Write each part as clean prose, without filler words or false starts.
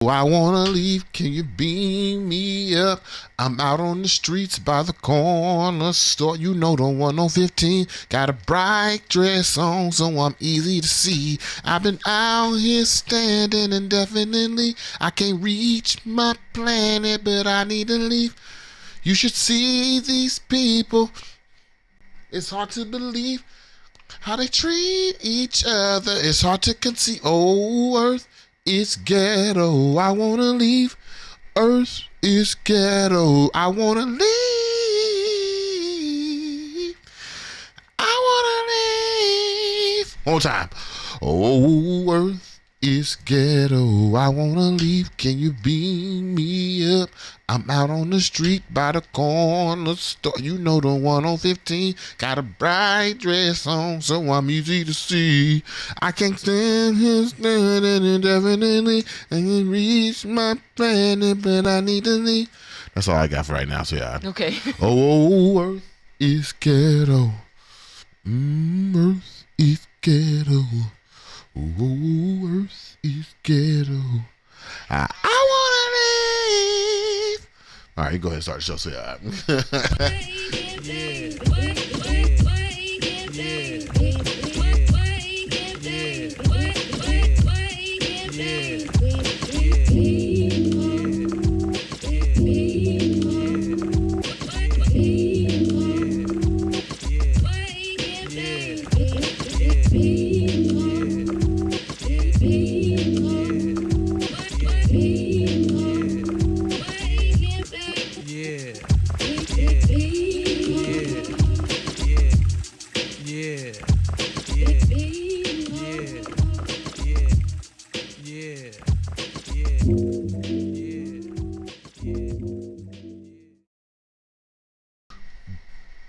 I wanna leave, can you beam me up? I'm out on the streets by the corner store. You know the one on 15. Got a bright dress on, so I'm easy to see. I've been out here standing indefinitely. I can't reach my planet, but I need to leave. You should see these people. It's hard to believe how they treat each other. It's hard to conceive. Oh, Earth is ghetto. I wanna leave. Earth is ghetto. I wanna leave. I wanna leave. One more time. Oh, Earth is ghetto. I wanna leave. Can you beam me up? I'm out on the street by the corner store. You know the one on 15. Got a bright dress on, so I'm easy to see. I can't stand here standing indefinitely. I can reach my planet, but I need to leave. That's all I got for right now. So yeah. Okay. Oh, Earth is ghetto. Earth is ghetto. Oh, Earth is ghetto. I wanna leave. All right, go ahead and start the show. So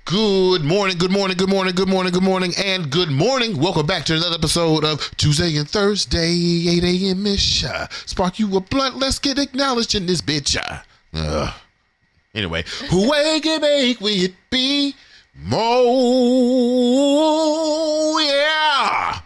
Good morning, good morning, good morning, good morning, good morning, and good morning. Welcome back to another episode of Tuesday and Thursday, 8 a.m.-ish. Spark you a blunt, let's get acknowledged in this bitch. Anyway, wake and bake with BeMo. Yeah.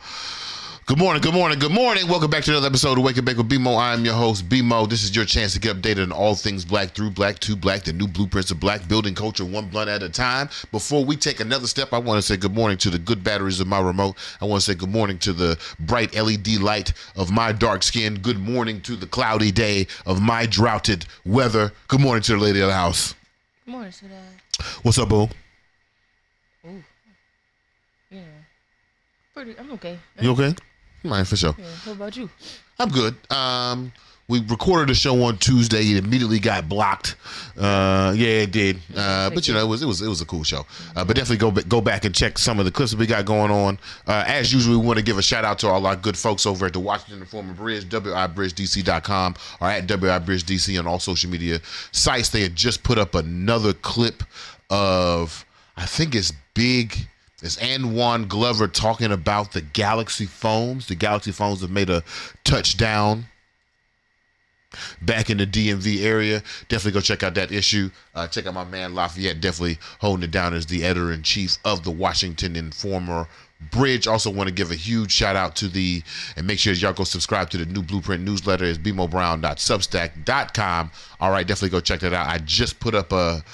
Good morning, good morning, good morning. Welcome back to another episode of Wake and Bake with BeMo. I am your host, BeMo. This is your chance to get updated on all things black through black to black, the new blueprints of black, building culture one blunt at a time. Before we take another step, I want to say good morning to the good batteries of my remote. I want to say good morning to the bright LED light of my dark skin. Good morning to the cloudy day of my droughted weather. Good morning to the lady of the house. Good morning, sweetheart. What's up, boo? Ooh. Yeah. I'm okay. You okay? Mine for sure. Yeah. What about you? I'm good. We recorded a show on Tuesday. It immediately got blocked. Yeah, it did. But you know, it was a cool show. But definitely go back and check some of the clips that we got going on. As usual, we want to give a shout out to all our good folks over at the Washington Informer Bridge, WIBridgeDC.com, or at WIBridgeDC on all social media sites. They had just put up another clip of, I think it's Big. It's Anwan Glover talking about the Galaxy phones. The Galaxy phones have made a touchdown back in the DMV area. Definitely go check out that issue. Check out my man Lafayette, definitely holding it down as the editor-in-chief of the Washington Informer Bridge. Also want to give a huge shout out to and make sure y'all go subscribe to the new Blueprint newsletter. It's bmobrown.substack.com. All right, definitely go check that out. I just put up a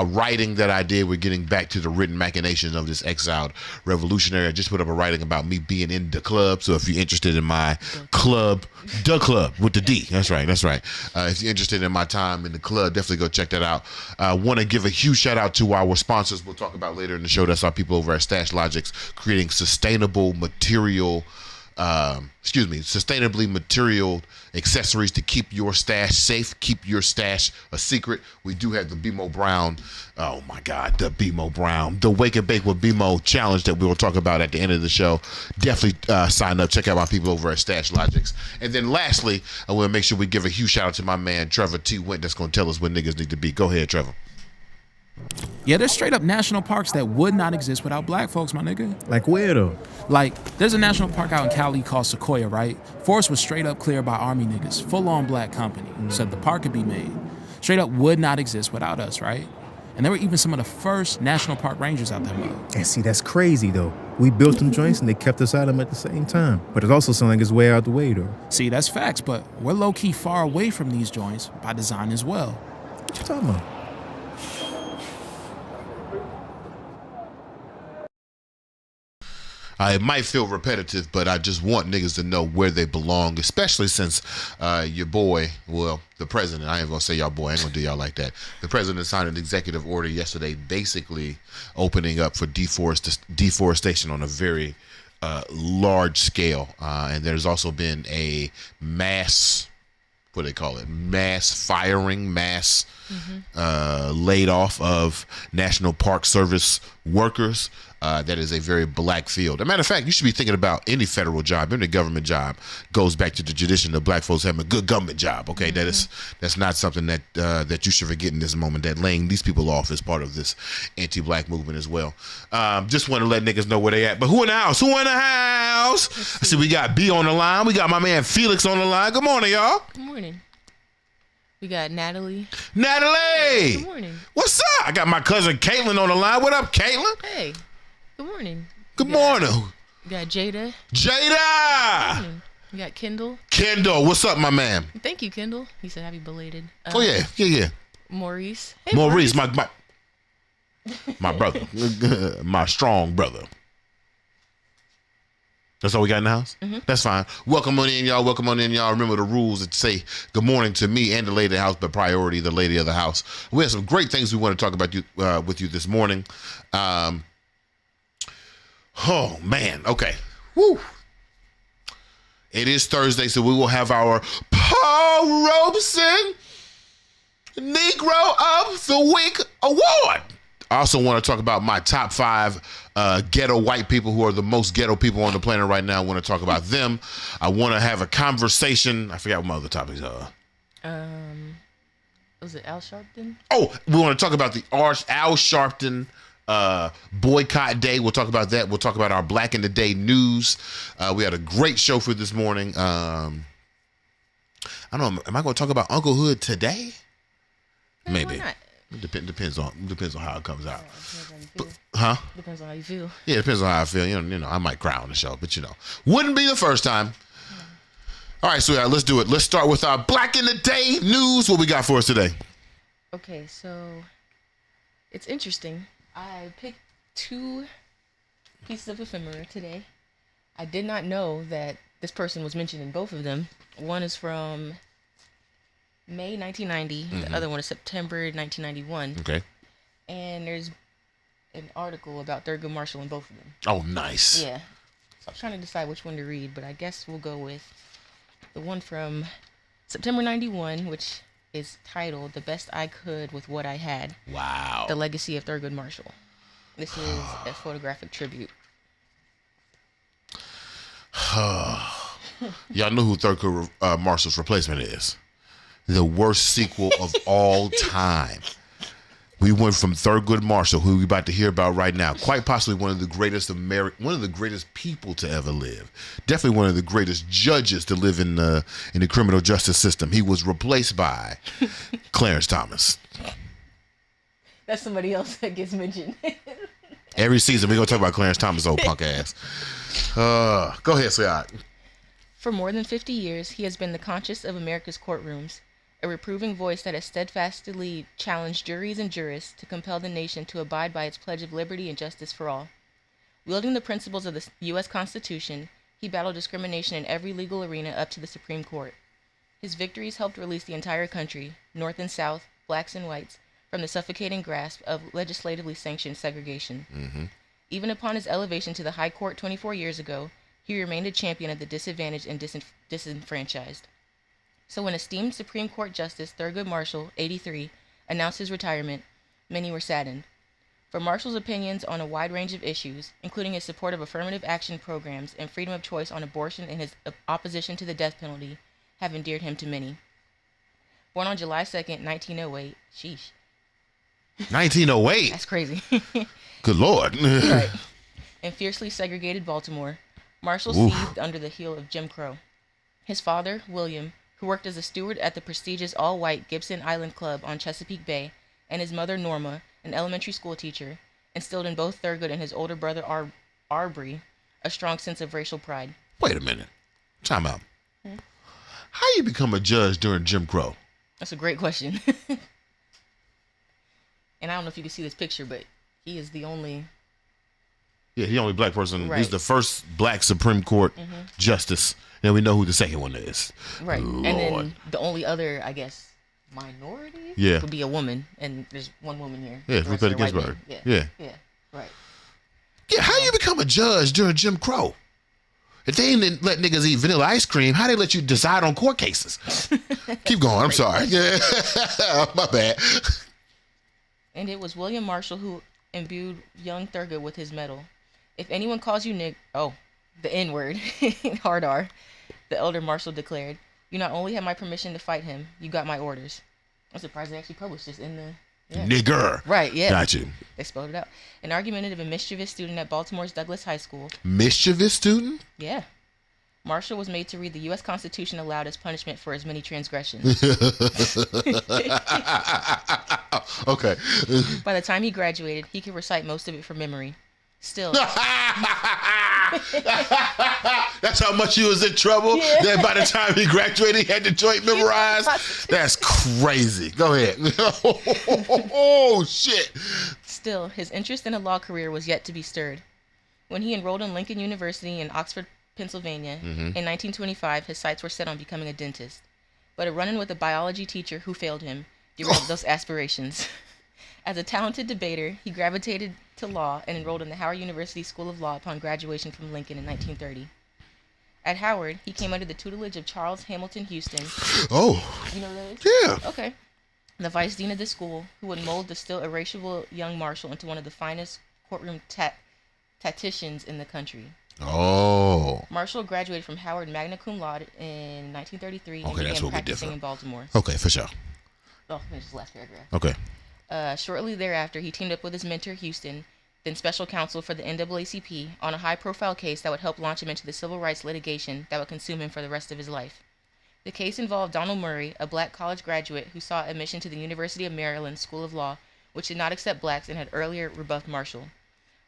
writing that I did. We're getting back to the written machinations of this exiled revolutionary. I just put up a writing about me being in the club. So if you're interested in my club, the club with the D. That's right. If you're interested in my time in the club, definitely go check that out. Want to give a huge shout out to our sponsors. We'll talk about later in the show. That's our people over at Stash Logics, creating sustainably material accessories to keep your stash safe, keep your stash a secret. We do have the BeMo Brown, oh my God, the BeMo Brown, the Wake and Bake with BeMo challenge that we will talk about at the end of the show. Definitely sign up, check out my people over at Stash Logics. And then lastly, I want to make sure we give a huge shout out to my man, Trevor T. Went, that's going to tell us where niggas need to be. Go ahead, Trevor. Yeah, there's straight up national parks that would not exist without black folks, my nigga. Like where though? Like, there's a national park out in Cali called Sequoia, right? Forest was straight up cleared by Army niggas, full-on black company, so the park could be made. Straight up would not exist without us, right? And there were even some of the first national park rangers out there, mother. And see, that's crazy though. We built them joints and they kept us out of them at the same time. But it also sounds like it's way out the way, though. See, that's facts, but we're low-key far away from these joints by design as well. What you talking about? It might feel repetitive, but I just want niggas to know where they belong, especially since your boy, well, the president, I ain't gonna say y'all boy, I ain't gonna do y'all like that. The president signed an executive order yesterday basically opening up for deforestation on a very large scale. And there's also been a mass, what do they call it? Mass firing, laid off of National Park Service workers. That is a very black field. As a matter of fact, you should be thinking about any federal job, any government job goes back to the tradition of black folks having a good government job. Okay, that's not something that that you should forget in this moment. That laying these people off is part of this anti-black movement as well. Just want to let niggas know where they at. But who in the house? Who in the house? I see we got B on the line. We got my man Felix on the line. Good morning, y'all. Good morning. We got Natalie. Natalie. Good morning. What's up? I got my cousin Caitlin on the line. What up, Caitlin? Hey. Good morning. Good morning. We got Jada. Jada. Good morning. We got Kendall. Kendall, what's up, my man? Thank you, Kendall. He said happy belated. Oh yeah. Maurice. Hey, Maurice, my brother, my strong brother. That's all we got in the house? Mm-hmm. That's fine. Welcome on in, y'all. Welcome on in, y'all. Remember the rules that say good morning to me and the lady of the house, but priority the lady of the house. We have some great things we want to talk about with you this morning. Oh, man. Okay. Woo. It is Thursday, so we will have our Paul Robeson Negro of the Week Award. I also want to talk about my top 5 ghetto white people who are the most ghetto people on the planet right now. I want to talk about them. I want to have a conversation. I forgot what my other topics are. Was it Al Sharpton? Oh, we want to talk about the Al Sharpton boycott day. We'll talk about that. We'll talk about our Black in the Day news. We had a great show for this morning. I don't know. Am I going to talk about Uncle Hood today? Maybe. Why not? It depends on how it comes out. Depends on how you feel. Yeah, it depends on how I feel. You know, I might cry on the show, but wouldn't be the first time. All right, sweetheart, let's do it. Let's start with our Black in the Day news. What we got for us today? Okay, so it's interesting. I picked 2 pieces of ephemera today. I did not know that this person was mentioned in both of them. One is from May 1990. Mm-hmm. The other one is September 1991. Okay. And there's an article about Thurgood Marshall in both of them. Oh, nice. Yeah. So I'm trying to decide which one to read, but I guess we'll go with the one from September 91, which is titled "The Best I Could with What I Had." Wow. The Legacy of Thurgood Marshall. This is a photographic tribute. Y'all know who Thurgood Marshall's replacement is. The worst sequel of all time. We went from Thurgood Marshall, who we're about to hear about right now, quite possibly one of the greatest people to ever live. Definitely one of the greatest judges to live in the criminal justice system. He was replaced by Clarence Thomas. That's somebody else that gets mentioned. Every season, we're going to talk about Clarence Thomas' old punk ass. Go ahead, sweetheart. For more than 50 years, he has been the conscience of America's courtrooms, a reproving voice that has steadfastly challenged juries and jurists to compel the nation to abide by its pledge of liberty and justice for all. Wielding the principles of the U.S. Constitution, he battled discrimination in every legal arena up to the Supreme Court. His victories helped release the entire country, North and South, blacks and whites, from the suffocating grasp of legislatively sanctioned segregation. Mm-hmm. Even upon his elevation to the High Court 24 years ago, he remained a champion of the disadvantaged and disenfranchised. So when esteemed Supreme Court Justice Thurgood Marshall, 83, announced his retirement, many were saddened. For Marshall's opinions on a wide range of issues, including his support of affirmative action programs and freedom of choice on abortion and his opposition to the death penalty, have endeared him to many. Born on July 2nd, 1908, sheesh. 1908? That's crazy. Good Lord. Right. In fiercely segregated Baltimore, Marshall seethed under the heel of Jim Crow. His father, William, who worked as a steward at the prestigious all-white Gibson Island Club on Chesapeake Bay, and his mother, Norma, an elementary school teacher, instilled in both Thurgood and his older brother, Arbery a strong sense of racial pride. Wait a minute. Time out. How you become a judge during Jim Crow? That's a great question. And I don't know if you can see this picture, but he is the only... Yeah, the only black person. Right. He's the first black Supreme Court justice. And we know who the second one is. Right. Lord. And then the only other, I guess, minority would be a woman. And there's one woman here. Yeah, The Ruth rest are Bader white Ginsburg. men. Yeah. Yeah. Right. Yeah, how you become a judge during Jim Crow? If they didn't let niggas eat vanilla ice cream, how they let you decide on court cases? Keep going. I'm sorry. Yeah. My bad. And it was William Marshall who imbued young Thurgood with his medal. If anyone calls you the N-word, hard R, the elder Marshall declared, you not only have my permission to fight him, you got my orders. I'm surprised they actually published this in the... Yeah. Nigger. Right, yeah. Got you. They spelled it out. An argumentative and mischievous student at Baltimore's Douglas High School. Mischievous student? Yeah. Marshall was made to read the U.S. Constitution aloud as punishment for his many transgressions. Okay. By the time he graduated, he could recite most of it from memory. Still. That's how much he was in trouble. Yeah. That by the time he graduated, he had the joint memorized. That's crazy. Go ahead. Oh, shit. Still, his interest in a law career was yet to be stirred. When he enrolled in Lincoln University in Oxford, Pennsylvania, in 1925, his sights were set on becoming a dentist. But a run-in with a biology teacher who failed him derailed those aspirations. As a talented debater, he gravitated to law and enrolled in the Howard University School of Law upon graduation from Lincoln in 1930. At Howard, he came under the tutelage of Charles Hamilton Houston. Oh. You know who that is? Yeah. Okay. The vice dean of the school, who would mold the still irascible young Marshall into one of the finest courtroom tacticians in the country. Oh. Marshall graduated from Howard magna cum laude in 1933 and Okay, that's began what we practicing differ. in Baltimore. Okay, for sure. Oh, finish this last paragraph. Okay. Shortly thereafter, he teamed up with his mentor, Houston, then special counsel for the NAACP, on a high-profile case that would help launch him into the civil rights litigation that would consume him for the rest of his life. The case involved Donald Murray, a black college graduate who sought admission to the University of Maryland School of Law, which did not accept blacks and had earlier rebuffed Marshall.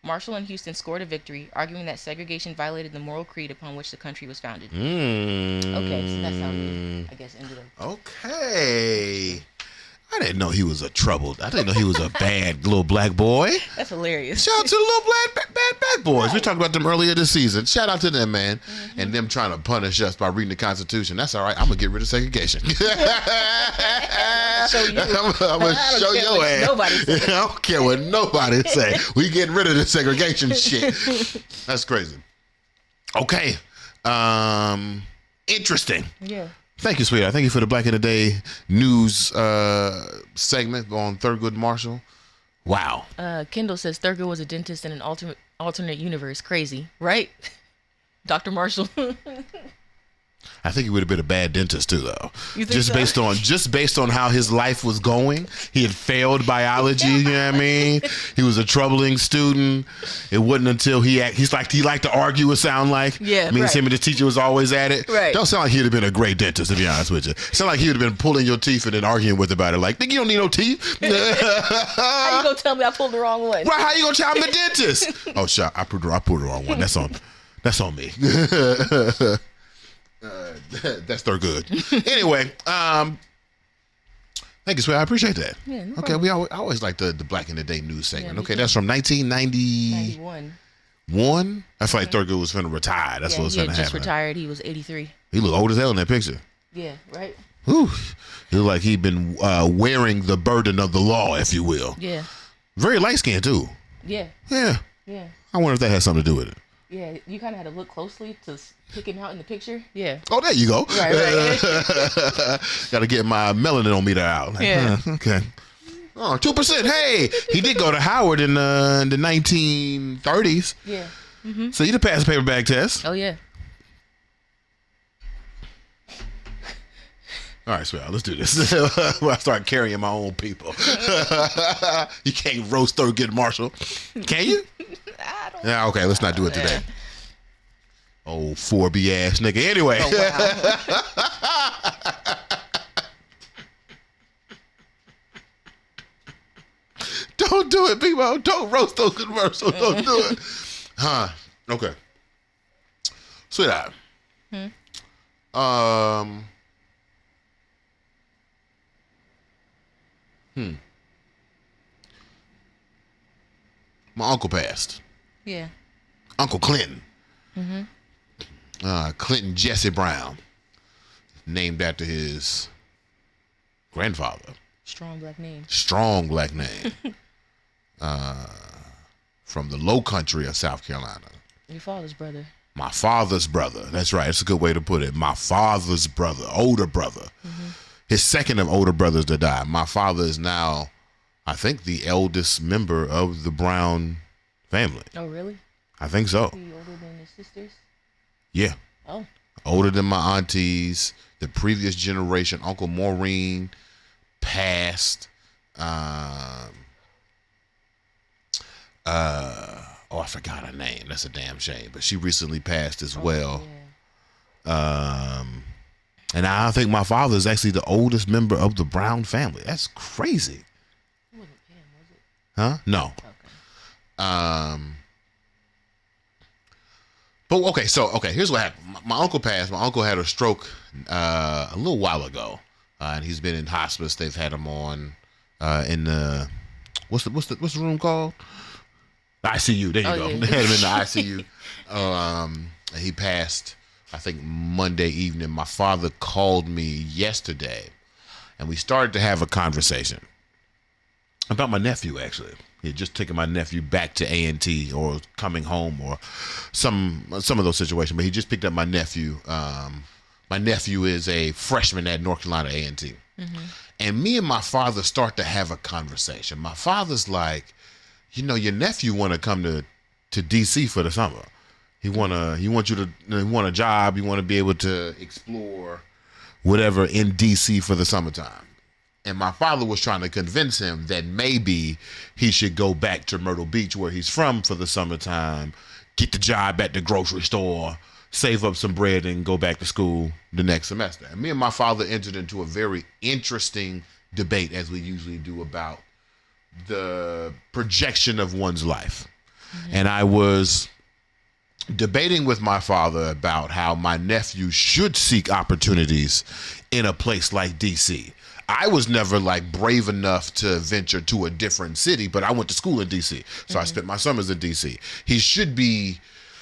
Marshall and Houston scored a victory, arguing that segregation violated the moral creed upon which the country was founded. Okay, so that's how we, I guess, ended up. Okay. I didn't know he was a troubled. I didn't know he was a bad little black boy. That's hilarious. Shout out to the little bad boys. Right. We talked about them earlier this season. Shout out to them, man. And them trying to punish us by reading the Constitution. That's all right. I'm going to get rid of segregation. I'm going to show your ass. Nobody say. I don't care what nobody say. We getting rid of the segregation shit. That's crazy. Okay. Interesting. Yeah. Thank you, sweetheart. Thank you for the Black in the Day news segment on Thurgood Marshall. Wow. Kendall says Thurgood was a dentist in an alternate universe. Crazy, right? Dr. Marshall. I think he would have been a bad dentist too, though. You think just so? based on how his life was going. He had failed biology. You know what I mean? He was a troubling student. It wasn't until he liked to argue. It sound like yeah. Me and right. him and the teacher was always at it. Right. Don't sound like he'd have been a great dentist, to be honest with you. Sound like he would have been pulling your teeth and then arguing with about it. Like, nigga, you don't need no teeth. How you gonna tell me I pulled the wrong one? Right? How you gonna tell I'm the dentist? Oh, shit! I pulled the wrong one. That's on me. That's Thurgood. Anyway, thank you, sweetheart. I appreciate that. Yeah, no okay, problem. I always like the Black in the Day news segment. Yeah, Okay, too. that's from 1991. 91. I feel like Thurgood was finna retire. That's what was he finna had just happen. retired. He was 83. He looked old as hell in that picture. Yeah, right? Whew. He looked like he'd been wearing the burden of the law, if you will. Yeah. Very light skinned too. Yeah. Yeah. Yeah. I wonder if that has something to do with it. Yeah, you kind of had to look closely to pick him out in the picture. Yeah. Oh, there you go. Right. Got to get my melanometer out. Like, Yeah. Okay. Oh, 2%. Hey, he did go to Howard in the 1930s. Yeah. So you did pass the paper bag test. Oh, yeah. All right, sweetheart, let's do this. When I start carrying my own people. You can't roast Thurgood Marshall. Can you? I don't Yeah, okay, let's not do it today. Oh, 4B ass nigga. Anyway. Oh, wow. Don't do it, BeMo. Don't roast Thurgood Marshall. Don't do it. Okay. Sweetheart. My uncle passed. Yeah. Uncle Clinton. Clinton Jesse Brown. Named after his grandfather. Strong black name. Strong black name. From the low country of South Carolina. Your father's brother. My father's brother. That's right. That's a good way to put it. My father's brother. Older brother. His second of older brothers to die. My father is now, I think, the eldest member of the Brown family. Oh, really? I think so. Is he older than his sisters? Yeah. Oh. Older than my aunties. The previous generation, Uncle Maureen passed. I forgot her name. That's a damn shame. But she recently passed as well. Yeah. And I think my father is actually the oldest member of the Brown family. That's crazy. It wasn't Pam, was it? Huh? No. Okay. But okay, here's what happened. My uncle passed. My uncle had a stroke a little while ago, and he's been in hospice. They've had him on in the what's the room called? The ICU. There you go. Yeah. They had him in the ICU. He passed, I think, Monday evening. My father called me yesterday, and we started to have a conversation about my nephew. Actually, he had just taken my nephew back to A&T or coming home or some of those situations. But he just picked up my nephew. My nephew is a freshman at North Carolina A&T. And me and my father start to have a conversation. My father's like, your nephew want to come to DC for the summer. He want a job. You want to be able to explore whatever in DC for the summertime. And my father was trying to convince him that maybe he should go back to Myrtle Beach, where he's from, for the summertime, get the job at the grocery store, save up some bread, and go back to school the next semester. And me and my father entered into a very interesting debate, as we usually do, about the projection of one's life. And I was debating with my father about how my nephew should seek opportunities in a place like DC. I was never brave enough to venture to a different city, but I went to school in DC. So I spent my summers in DC. He should be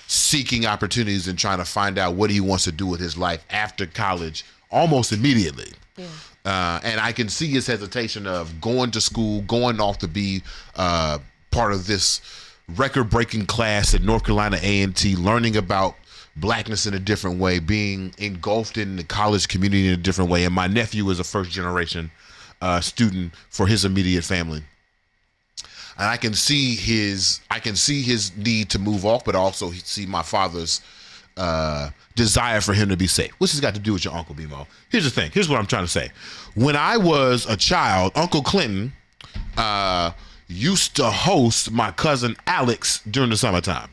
seeking opportunities and trying to find out what he wants to do with his life after college almost immediately. Yeah. And I can see his hesitation of going to school, going off to be part of this record-breaking class at North Carolina A&T, learning about blackness in a different way, being engulfed in the college community in a different way. And my nephew is a first-generation student for his immediate family. And I can see his need to move off, but also see my father's desire for him to be safe. What's this got to do with your Uncle BeMo? Here's the thing. Here's what I'm trying to say. When I was a child, Uncle Clinton used to host my cousin Alex during the summertime.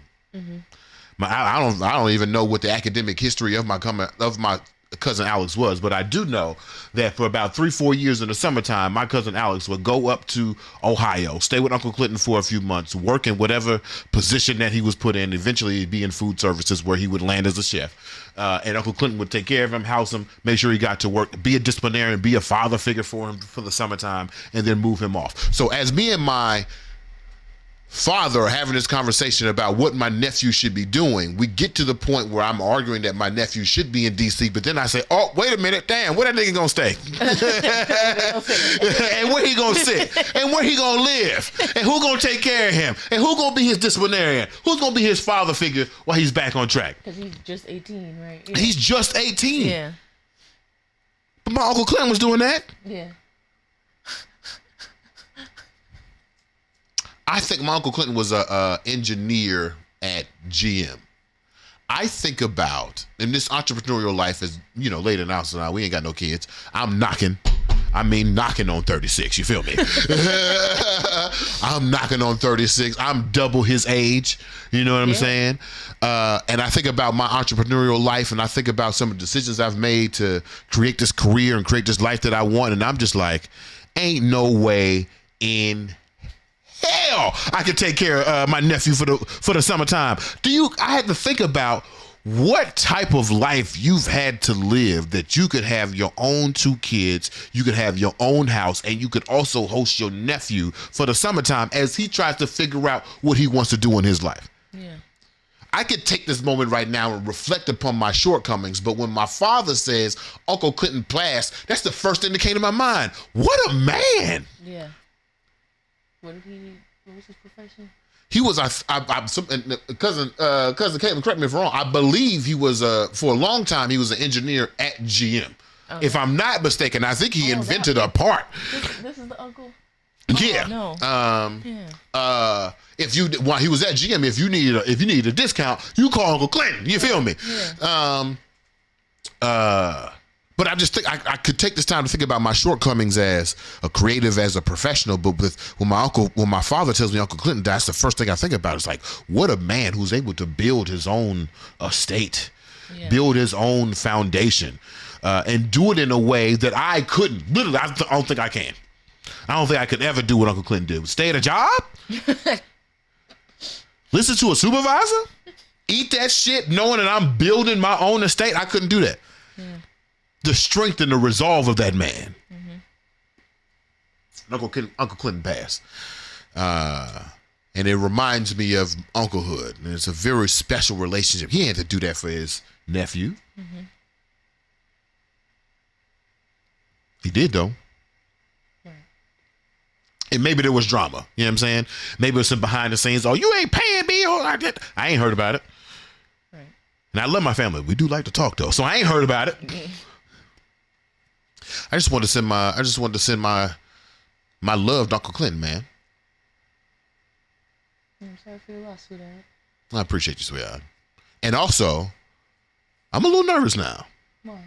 I don't even know what the academic history of my cousin Alex was, but I do know that for about 3-4 years in the summertime, my cousin Alex would go up to Ohio, stay with Uncle Clinton for a few months, work in whatever position that he was put in, eventually be in food services where he would land as a chef. And Uncle Clinton would take care of him, house him, make sure he got to work, be a disciplinarian, be a father figure for him for the summertime, and then move him off. So as me and my father are having this conversation about what my nephew should be doing, we get to the point where I'm arguing that my nephew should be in DC, but then I say, oh, wait a minute, damn, where that nigga gonna stay? And where he gonna sit? And where he gonna live? And who gonna take care of him? And who gonna be his disciplinarian? Who's gonna be his father figure while he's back on track? Because he's just 18, right? Yeah. He's just 18. Yeah. But my Uncle Clinton was doing that. Yeah. I think my Uncle Clinton was a engineer at GM. I think about, in this entrepreneurial life, as later now, so now we ain't got no kids. I'm knocking on 36. You feel me? I'm knocking on 36. I'm double his age. You know what I'm saying? And I think about my entrepreneurial life, and I think about some of the decisions I've made to create this career and create this life that I want. And I'm just like, ain't no way in hell I could take care of my nephew for the summertime. I had to think about what type of life you've had to live that you could have your own 2 kids, you could have your own house, and you could also host your nephew for the summertime as he tries to figure out what he wants to do in his life. Yeah. I could take this moment right now and reflect upon my shortcomings, but when my father says Uncle Clinton Plass, that's the first thing that came to my mind. What a man! Yeah. What was his profession? He was cousin Caitlin, correct me if I'm wrong. I believe he was for a long time he was an engineer at GM. Okay. If I'm not mistaken, I think he invented a part. This is the uncle. Yeah. No. While he was at GM, if you needed a discount, you call Uncle Clinton. You feel me? Yeah. But I just think I could take this time to think about my shortcomings as a creative, as a professional. But when my father tells me Uncle Clinton, that's the first thing I think about. It's like, what a man who's able to build his own estate, build his own foundation, and do it in a way that I couldn't. Literally, I don't think I can. I don't think I could ever do what Uncle Clinton did. Stay at a job, listen to a supervisor, eat that shit, knowing that I'm building my own estate. I couldn't do that. Yeah. The strength and the resolve of that man. Uncle Clinton passed. And it reminds me of unclehood. And it's a very special relationship. He had to do that for his nephew. He did, though. And maybe there was drama. You know what I'm saying? Maybe it was some behind the scenes. Oh, you ain't paying me. I ain't heard about it. Right. And I love my family. We do like to talk, though. So I ain't heard about it. I just wanted to send my love to Uncle Clinton, man. I'm sorry for your loss, sweetheart. I appreciate you, sweetheart. And also, I'm a little nervous now. Why?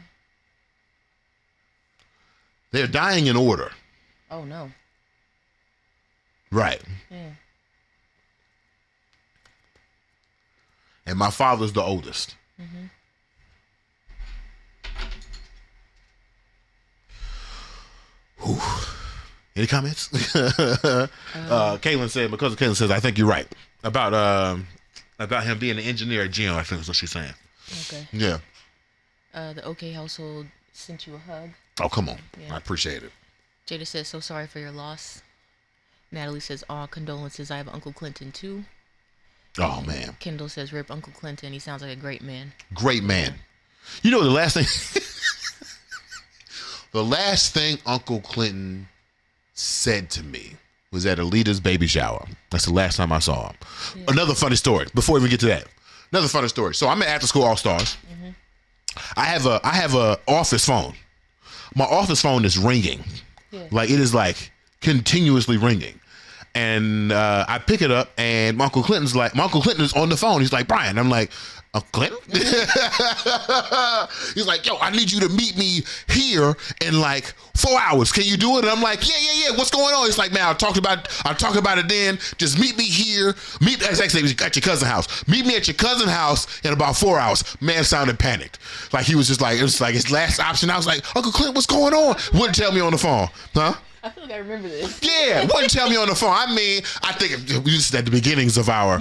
They're dying in order. Oh, no. Right. Yeah. And my father's the oldest. Whew. Any comments? Caitlin said, my cousin Caitlin says, I think you're right about him being an engineer at GM. I think that's what she's saying. Okay. Yeah. The OK household sent you a hug. Oh, come on. Yeah. I appreciate it. Jada says, so sorry for your loss. Natalie says, all condolences. I have Uncle Clinton too. Oh, man. Kendall says, rip Uncle Clinton. He sounds like a great man. Great man. You know, the last thing Uncle Clinton said to me was at Alita's baby shower. That's the last time I saw him. Yeah. Another funny story. Before we even get to that, another funny story. So I'm at After School All Stars. I have a office phone. My office phone is ringing. Yeah. Like it is like continuously ringing. And I pick it up, and my Uncle Clinton is on the phone. He's like, Brian. I'm like, Uncle Clinton? He's like, yo, I need you to meet me here in like 4 hours. Can you do it? And I'm like, yeah. What's going on? He's like, man, I'll talk about it then. Just meet me here. That's actually at your cousin's house. Meet me at your cousin's house in about 4 hours. Man sounded panicked. Like he was just like, it was like his last option. I was like, Uncle Clinton, what's going on? Wouldn't tell me on the phone. Huh? I feel like I remember this. Yeah, wouldn't tell me on the phone. I mean, I think we just at the beginnings of our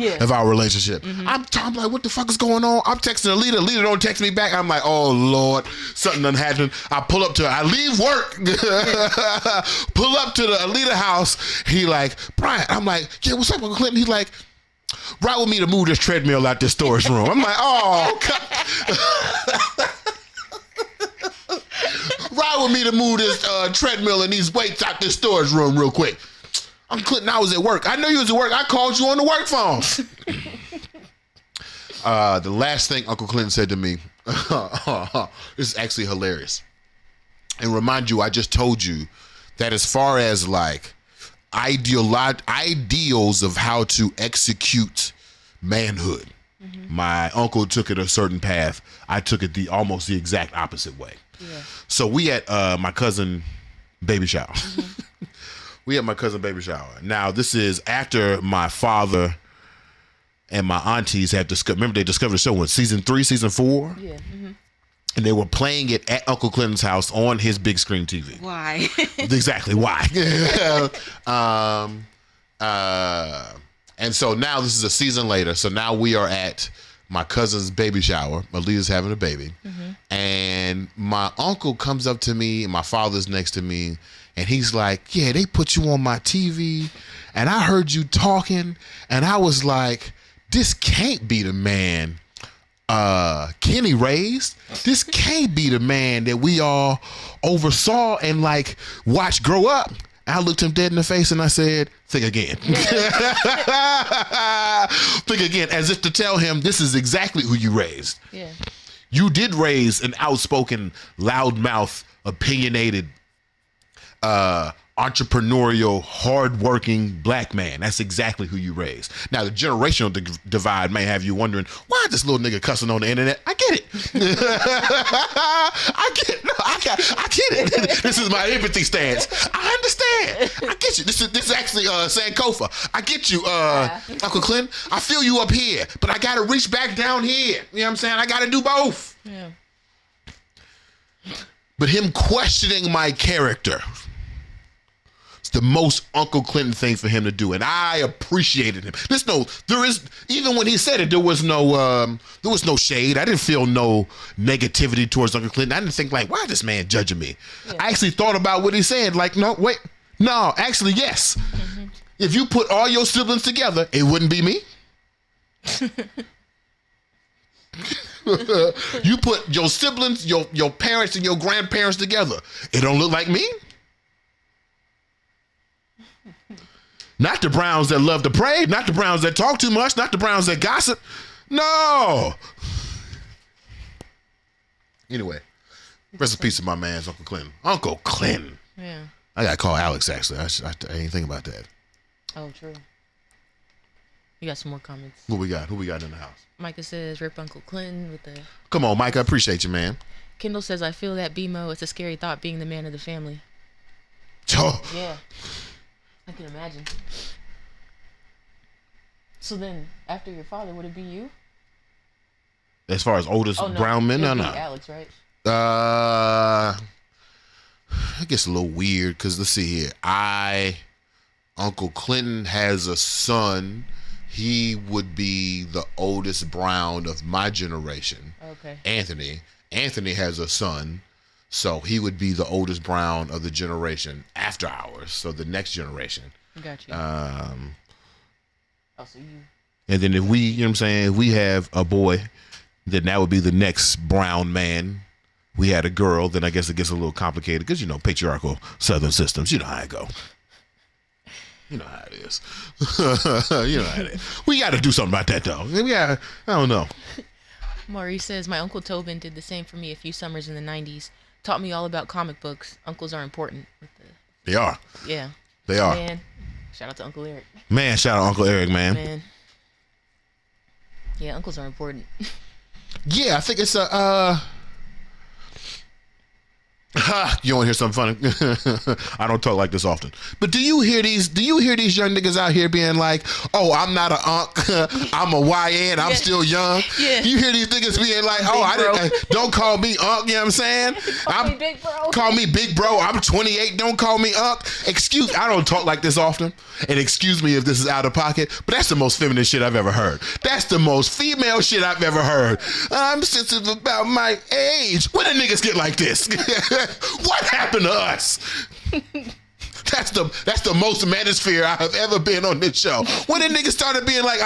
relationship. I'm like, what the fuck is going on? I'm texting Alita. Alita don't text me back. I'm like, oh Lord, something done happened. I pull up to her. I leave work, pull up to the Alita house. He like, Brian. I'm like, yeah, what's up, Uncle Clinton? He's like, ride with me to move this treadmill out this storage room. I'm like, oh. Ride with me to move this treadmill and these weights out this storage room real quick. Uncle Clinton, I was at work. I know you was at work. I called you on the work phone. The last thing Uncle Clinton said to me, this is actually hilarious. And remind you, I just told you that as far as like ideals of how to execute manhood, my uncle took it a certain path. I took it almost the exact opposite way. Yeah. So we at my cousin baby shower. We at my cousin baby shower. Now this is after my father and my aunties have discovered. Remember they discovered the show in season 3, season 4. Yeah. And they were playing it at Uncle Clinton's house on his big screen TV. Why? Exactly why. And so now this is a season later. So now we are at my cousin's baby shower. Aaliyah's having a baby. And my uncle comes up to me, and my father's next to me, and he's like, yeah, they put you on my TV, and I heard you talking, and I was like, this can't be the man Kenny raised. This can't be the man that we all oversaw and like watched grow up. I looked him dead in the face and I said, think again. Think again, as if to tell him this is exactly who you raised. Yeah. You did raise an outspoken, loudmouth, opinionated, entrepreneurial, hardworking black man. That's exactly who you raised. Now, the generational divide may have you wondering, why is this little nigga cussing on the internet? I get it. I get it. This is my empathy stance. I understand. I get you. This is actually Sankofa. I get you, Uncle Clint. I feel you up here, but I got to reach back down here. You know what I'm saying? I got to do both. Yeah. But him questioning my character, it's the most Uncle Clinton thing for him to do, and I appreciated him. Even when he said it, there was no shade. I didn't feel no negativity towards Uncle Clinton. I didn't think like, why is this man judging me? Yeah. I actually thought about what he said. Like, no, wait, no, actually, yes. If you put all your siblings together, it wouldn't be me. You put your siblings, your parents, and your grandparents together, it don't look like me. Not the Browns that love to pray, not the Browns that talk too much, not the Browns that gossip. No. Anyway, rest in peace to my man's Uncle Clinton. Uncle Clinton. Yeah. I got to call Alex, actually. I didn't think about that. Oh, true. You got some more comments. What we got? Who we got in the house? Micah says, rip Uncle Clinton with the... Come on, Mike. I appreciate you, man. Kendall says, I feel that BeMo. It's a scary thought being the man of the family. Oh. Yeah. I can imagine. So then, after your father, would it be you? As far as oldest brown men? No. Alex, right? It gets a little weird because let's see here. Uncle Clinton has a son. He would be the oldest brown of my generation. Okay. Anthony has a son. So he would be the oldest brown of the generation after ours. So the next generation. Got you. So you. And then if we, you know what I'm saying, if we have a boy, then that would be the next brown man. We had a girl, then I guess it gets a little complicated because, you know, patriarchal Southern systems. You know how it go. You know how it is. You know how it is. We got to do something about that, though. Yeah, I don't know. Maurice says, my Uncle Tobin did the same for me a few summers in the 90s. Taught me all about comic books. Uncles are important. They are. Yeah. They are. Man, shout out to Uncle Eric. Man, shout out Uncle Eric, man. Yeah, uncles are important. Yeah, I think it's a... You want to hear something funny? I don't talk like this often. But do you hear these young niggas out here being like, oh, I'm not an unk, I'm a YN, I'm still young. Yeah. You hear these niggas being like, oh, don't call me unk, you know what I'm saying? Call me big bro. Call me big bro, I'm 28, don't call me unk. I don't talk like this often. And excuse me if this is out of pocket, but that's the most feminine shit I've ever heard. That's the most female shit I've ever heard. I'm sensitive about my age. When did niggas get like this? What happened to us? That's the most manosphere I have ever been on this show. When the niggas started being like,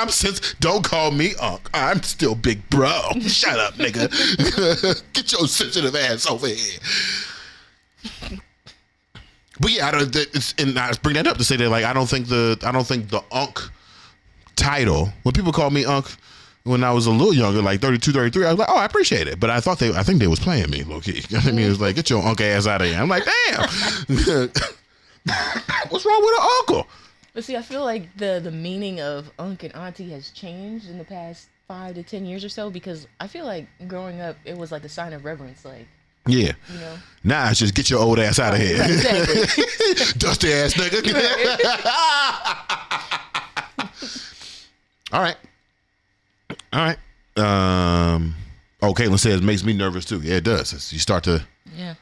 don't call me unk. I'm still big bro. Shut up, nigga. Get your sensitive ass over here. But yeah, and I bring that up to say that like I don't think the unk title, when people call me unk when I was a little younger, like 32, 33, I was like, oh, I appreciate it. But I think they was playing me, low key. You know what I mean? It was like, get your unk ass out of here. I'm like, damn. What's wrong with an uncle? But see, I feel like the meaning of unk and auntie has changed in the past 5 to 10 years or so, because I feel like growing up, it was like a sign of reverence, like. Yeah. You know? Nah, it's just get your old ass out of here. Exactly. Dusty ass nigga. All right. Caitlin says makes me nervous too. Yeah, it does. You start to. Yeah.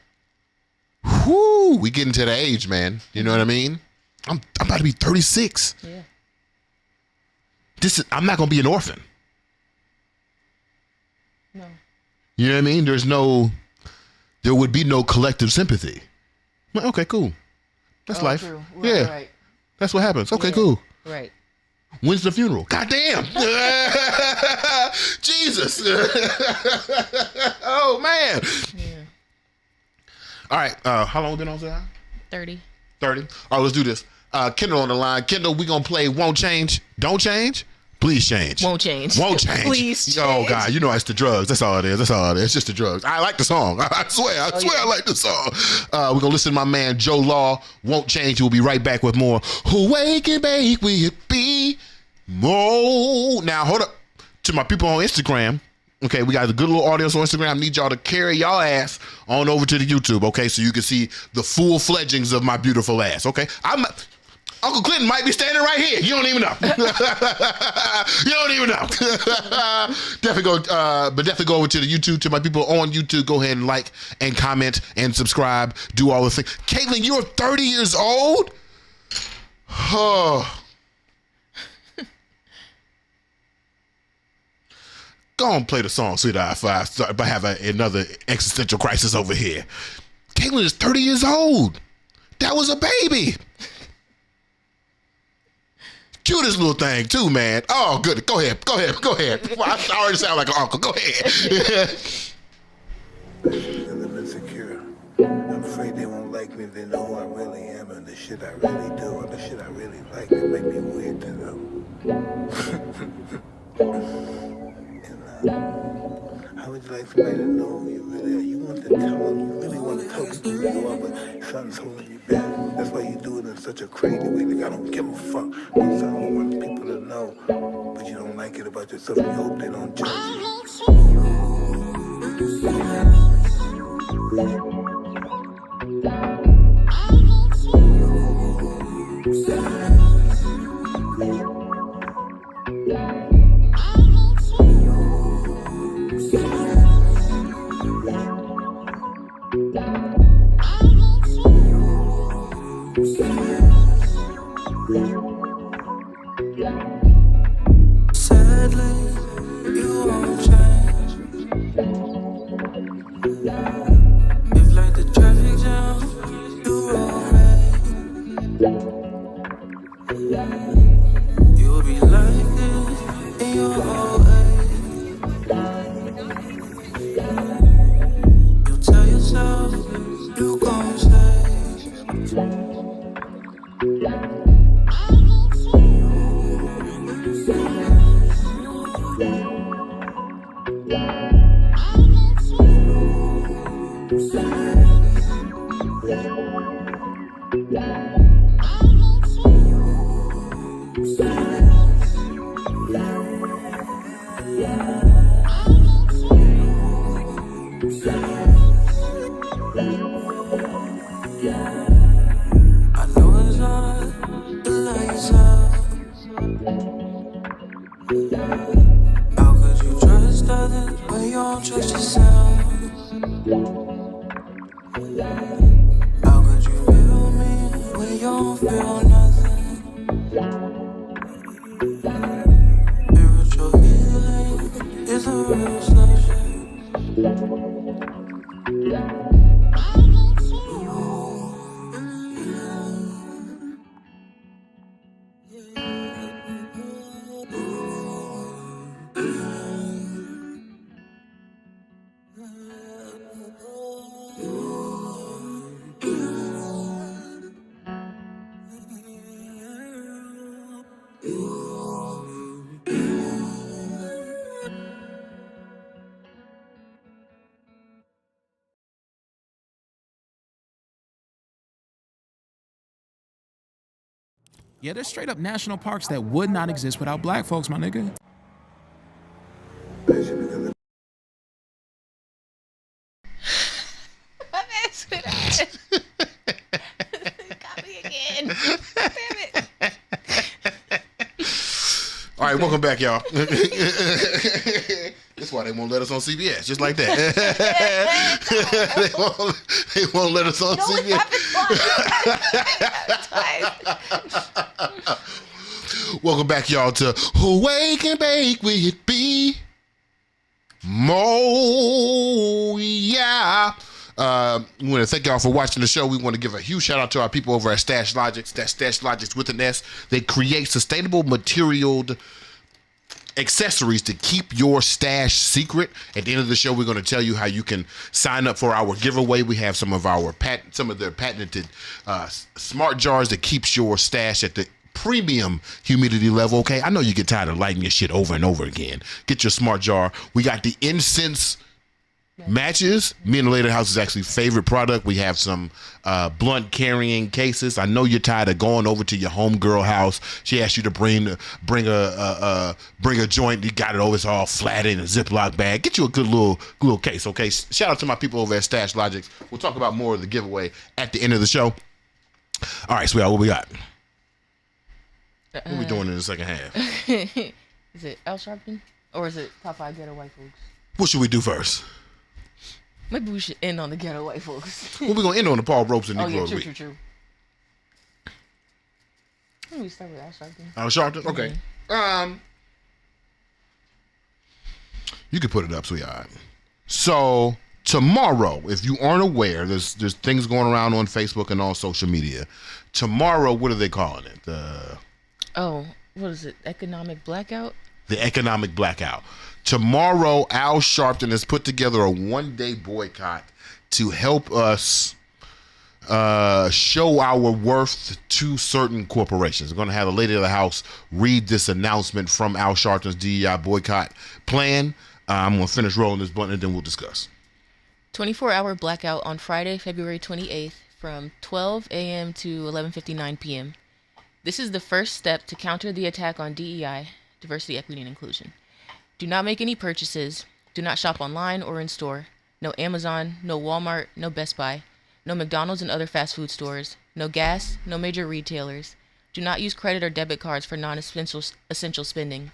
Whoo, we getting to the age, man. You know what I mean? I'm about to be 36. Yeah. I'm not gonna be an orphan. No. You know what I mean? There would be no collective sympathy. Well, okay, cool. That's life. True. Yeah. Right. That's what happens. Okay, Yeah. cool. Right. When's the funeral? God damn. Jesus. Oh, man. Yeah. All right. How long we been on, Sarah? 30. 30. All right, let's do this. Kendall on the line. Kendall, we going to play Won't Change. Don't change. Please change. Won't change. Won't change. Please change. Oh, God. You know it's the drugs. That's all it is. It's just the drugs. I like the song. I swear. I like the song. We're going to listen to my man, Joe Law. Won't change. We'll be right back with more. Who wake and bake will be more. Now, hold up. To my people on Instagram. Okay, we got a good little audience on Instagram. I need y'all to carry y'all ass on over to the YouTube, okay, so you can see the full fledgings of my beautiful ass, okay? Uncle Clinton might be standing right here. You don't even know. You don't even know. Definitely go over to the YouTube. To my people on YouTube, go ahead and like and comment and subscribe. Do all the things. Caitlin, you're 30 years old? Oh. Go on, play the song, Sweetheart, if I have another existential crisis over here. Caitlin is 30 years old. That was a baby. Cutest little thing, too, man. Oh, good. Go ahead. Well, I already sound like an uncle. Go ahead. Because I'm insecure. I'm afraid they won't like me if they know who I really am and the shit I really do and the shit I really like. It make me weird to them. How would you like somebody to know who you really are? You want to tell them, you really want to tell people who you are, but something's holding you back. That's why you do it in such a crazy way. Like, I don't give a fuck. You suddenly want people to know, but you don't like it about yourself. You hope they don't judge Sadly, you won't change. If like the traffic jam, you roll. You'll be like this in your old age. You tell yourself you gon' stay. I know it's hard to love yourself. How could you trust others when you don't trust yourself? How could you feel me when you don't feel nothing? Spiritual healing is a real solution. Yeah, there's straight up national parks that would not exist without black folks, my nigga. Got me again. Damn it. All right, welcome back, y'all. That's why they won't let us on CBS, just like that. They won't let us on No, it CD. happened twice. Welcome back, y'all, to Wake and Bake with BeMo. Yeah. We want to thank y'all for watching the show. We want to give a huge shout out to our people over at Stash Logics. That's Stash Logics with an S. They create sustainable material accessories to keep your stash secret. At the end of the show, we're going to tell you how you can sign up for our giveaway. We have some of their patented smart jars that keeps your stash at the premium humidity level. Okay, I know you get tired of lighting your shit over and over again. Get your smart jar. We got the incense matches. Me and the Later House's actually favorite product. We have some blunt carrying cases. I know you're tired of going over to your homegirl house. She asked you to bring a joint. You got it over. It's all flat in a Ziploc bag. Get you a good little case. Okay. Shout out to my people over at Stash Logics. We'll talk about more of the giveaway at the end of the show. All right, sweetheart, what we got? What are we doing in the second half? Is it Al Sharpton? Or is it Top 5 Ghetto White Folks? What should we do first? Maybe we should end on the Ghetto White Folks. Well, we're going to end on the Paul Robeson Negro yeah, of the week. true. Let me start with Al Sharpton. Al Sharpton? Okay. You can put it up, sweetheart. So, tomorrow, if you aren't aware, there's things going around on Facebook and on social media. Tomorrow, what are they calling it? What is it? Economic blackout? The economic blackout. Tomorrow, Al Sharpton has put together a one-day boycott to help us show our worth to certain corporations. We're going to have the lady of the house read this announcement from Al Sharpton's DEI boycott plan. I'm going to finish rolling this blunt and then we'll discuss. 24-hour blackout on Friday, February 28th from 12 a.m. to 11:59 p.m. This is the first step to counter the attack on DEI, diversity, equity, and inclusion. Do not make any purchases. Do not shop online or in store. No Amazon, no Walmart, no Best Buy, no McDonald's and other fast food stores, no gas, no major retailers. Do not use credit or debit cards for non-essential spending.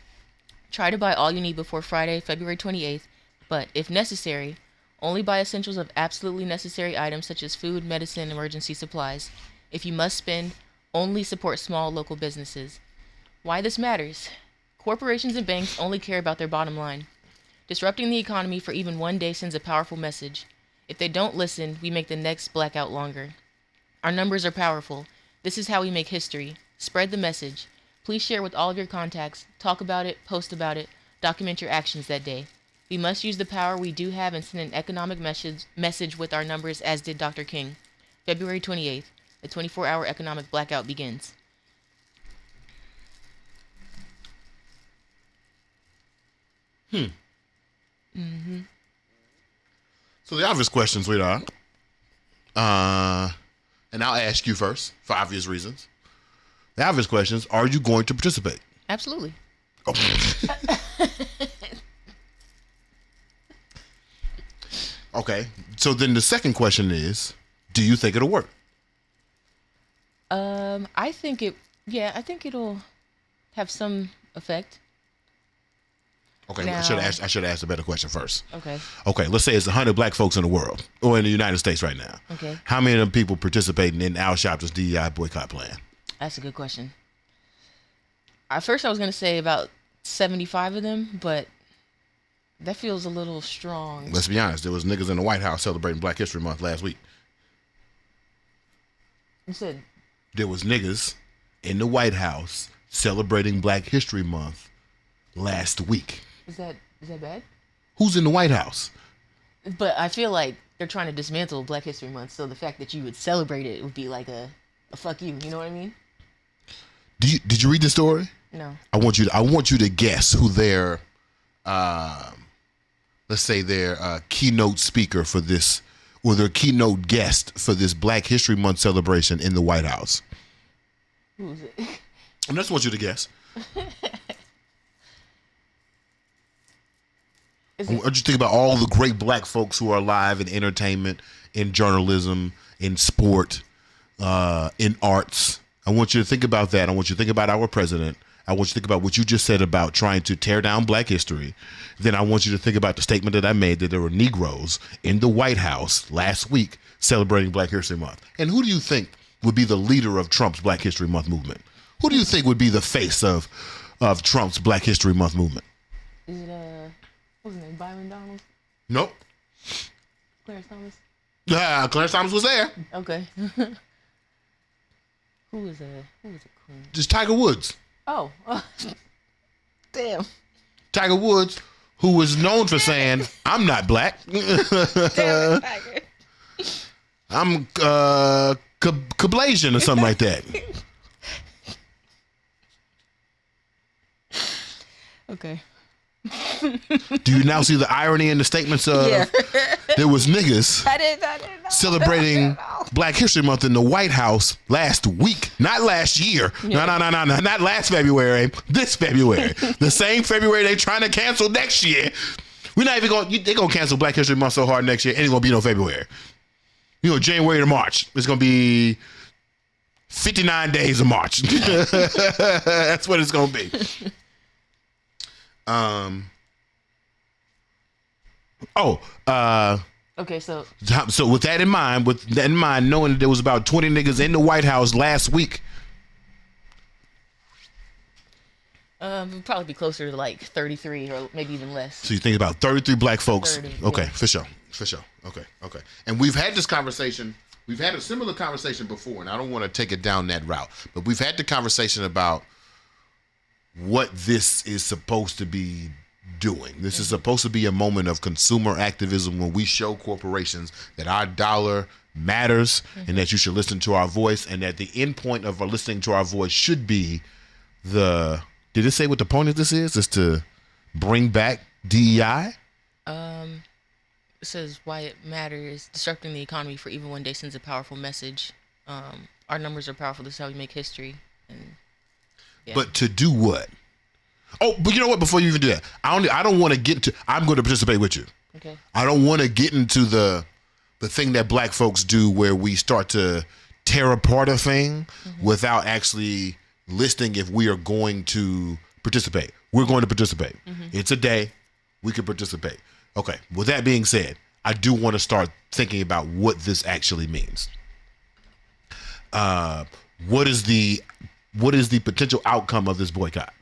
Try to buy all you need before Friday, February 28th, but if necessary, only buy essentials of absolutely necessary items such as food, medicine, emergency supplies. If you must spend, only support small local businesses. Why this matters? Corporations and banks only care about their bottom line. Disrupting the economy for even one day sends a powerful message. If they don't listen, we make the next blackout longer. Our numbers are powerful. This is how we make history. Spread the message. Please share with all of your contacts. Talk about it, post about it, document your actions that day. We must use the power we do have and send an economic message with our numbers, as did Dr. King. February 28th, the 24-hour economic blackout begins. So the obvious question, sweetheart, and I'll ask you first for obvious reasons. The obvious question is, are you going to participate? Absolutely. Oh. Okay. So then the second question is, do you think it'll work? I think it'll have some effect. Okay, Now, I should have asked a better question first. Okay. Okay, let's say it's 100 black folks in the world, or in the United States right now. Okay. How many of them people participating in Al Sharpton's DEI boycott plan? That's a good question. At first I was going to say about 75 of them, but that feels a little strong. Let's be honest, there was niggas in the White House celebrating Black History Month last week. You said There was niggas in the White House celebrating Black History Month last week. Is that bad? Who's in the White House? But I feel like they're trying to dismantle Black History Month, so the fact that you would celebrate it would be like a fuck you. You know what I mean? Did you read the story? No. I want you to guess who their let's say their keynote speaker for this, or their keynote guest for this Black History Month celebration in the White House. Who is it? I just want you to guess. What do you think about all the great black folks who are alive in entertainment, in journalism, in sport, in arts? I want you to think about that. I want you to think about our president. I want you to think about what you just said about trying to tear down Black history. Then I want you to think about the statement that I made that there were Negroes in the White House last week celebrating Black History Month. And who do you think would be the leader of Trump's Black History Month movement? Who do you think would be the face of Trump's Black History Month movement? Is it what's his name? Byron Donald? Nope. Clarence Thomas? Clarence Thomas was there. Okay. Who was a queen? Just Tiger Woods. Oh. Damn. Tiger Woods, who was known for saying, I'm not black. Damn it, Tiger. I'm Kablasian or something like that. Okay. Do you now see the irony in the statements of there was niggas I didn't know. celebrating Black History Month in the White House last week, not last year. No, not last February, this February. The same February they trying to cancel next year. We're not even going, they're going to cancel Black History Month so hard next year, ain't going to be no February. You know, January to March, it's going to be 59 days of March. That's what it's going to be. Okay, so with that in mind, knowing that there was about 20 niggas in the White House last week. it'd probably be closer to like 33 or maybe even less. So you think about 33 black folks. 30, okay, yeah. for sure. Okay. And we've had this conversation. We've had a similar conversation before, and I don't want to take it down that route, but we've had the conversation about what this is supposed to be doing. This is supposed to be a moment of consumer activism when we show corporations that our dollar matters and that you should listen to our voice, and that the end point of our listening to our voice should be did it say what the point of this is? Is to bring back DEI? It says why it matters, disrupting the economy for even one day sends a powerful message. Our numbers are powerful. This is how we make history. And yeah. But to do what? Oh, but you know what? Before you even do that, I don't want to get into. I'm going to participate with you. Okay. I don't want to get into the thing that black folks do, where we start to tear apart a thing without actually listing if we are going to participate. We're going to participate. It's a day. We can participate. Okay. With that being said, I do want to start thinking about what this actually means. What is the potential outcome of this boycott?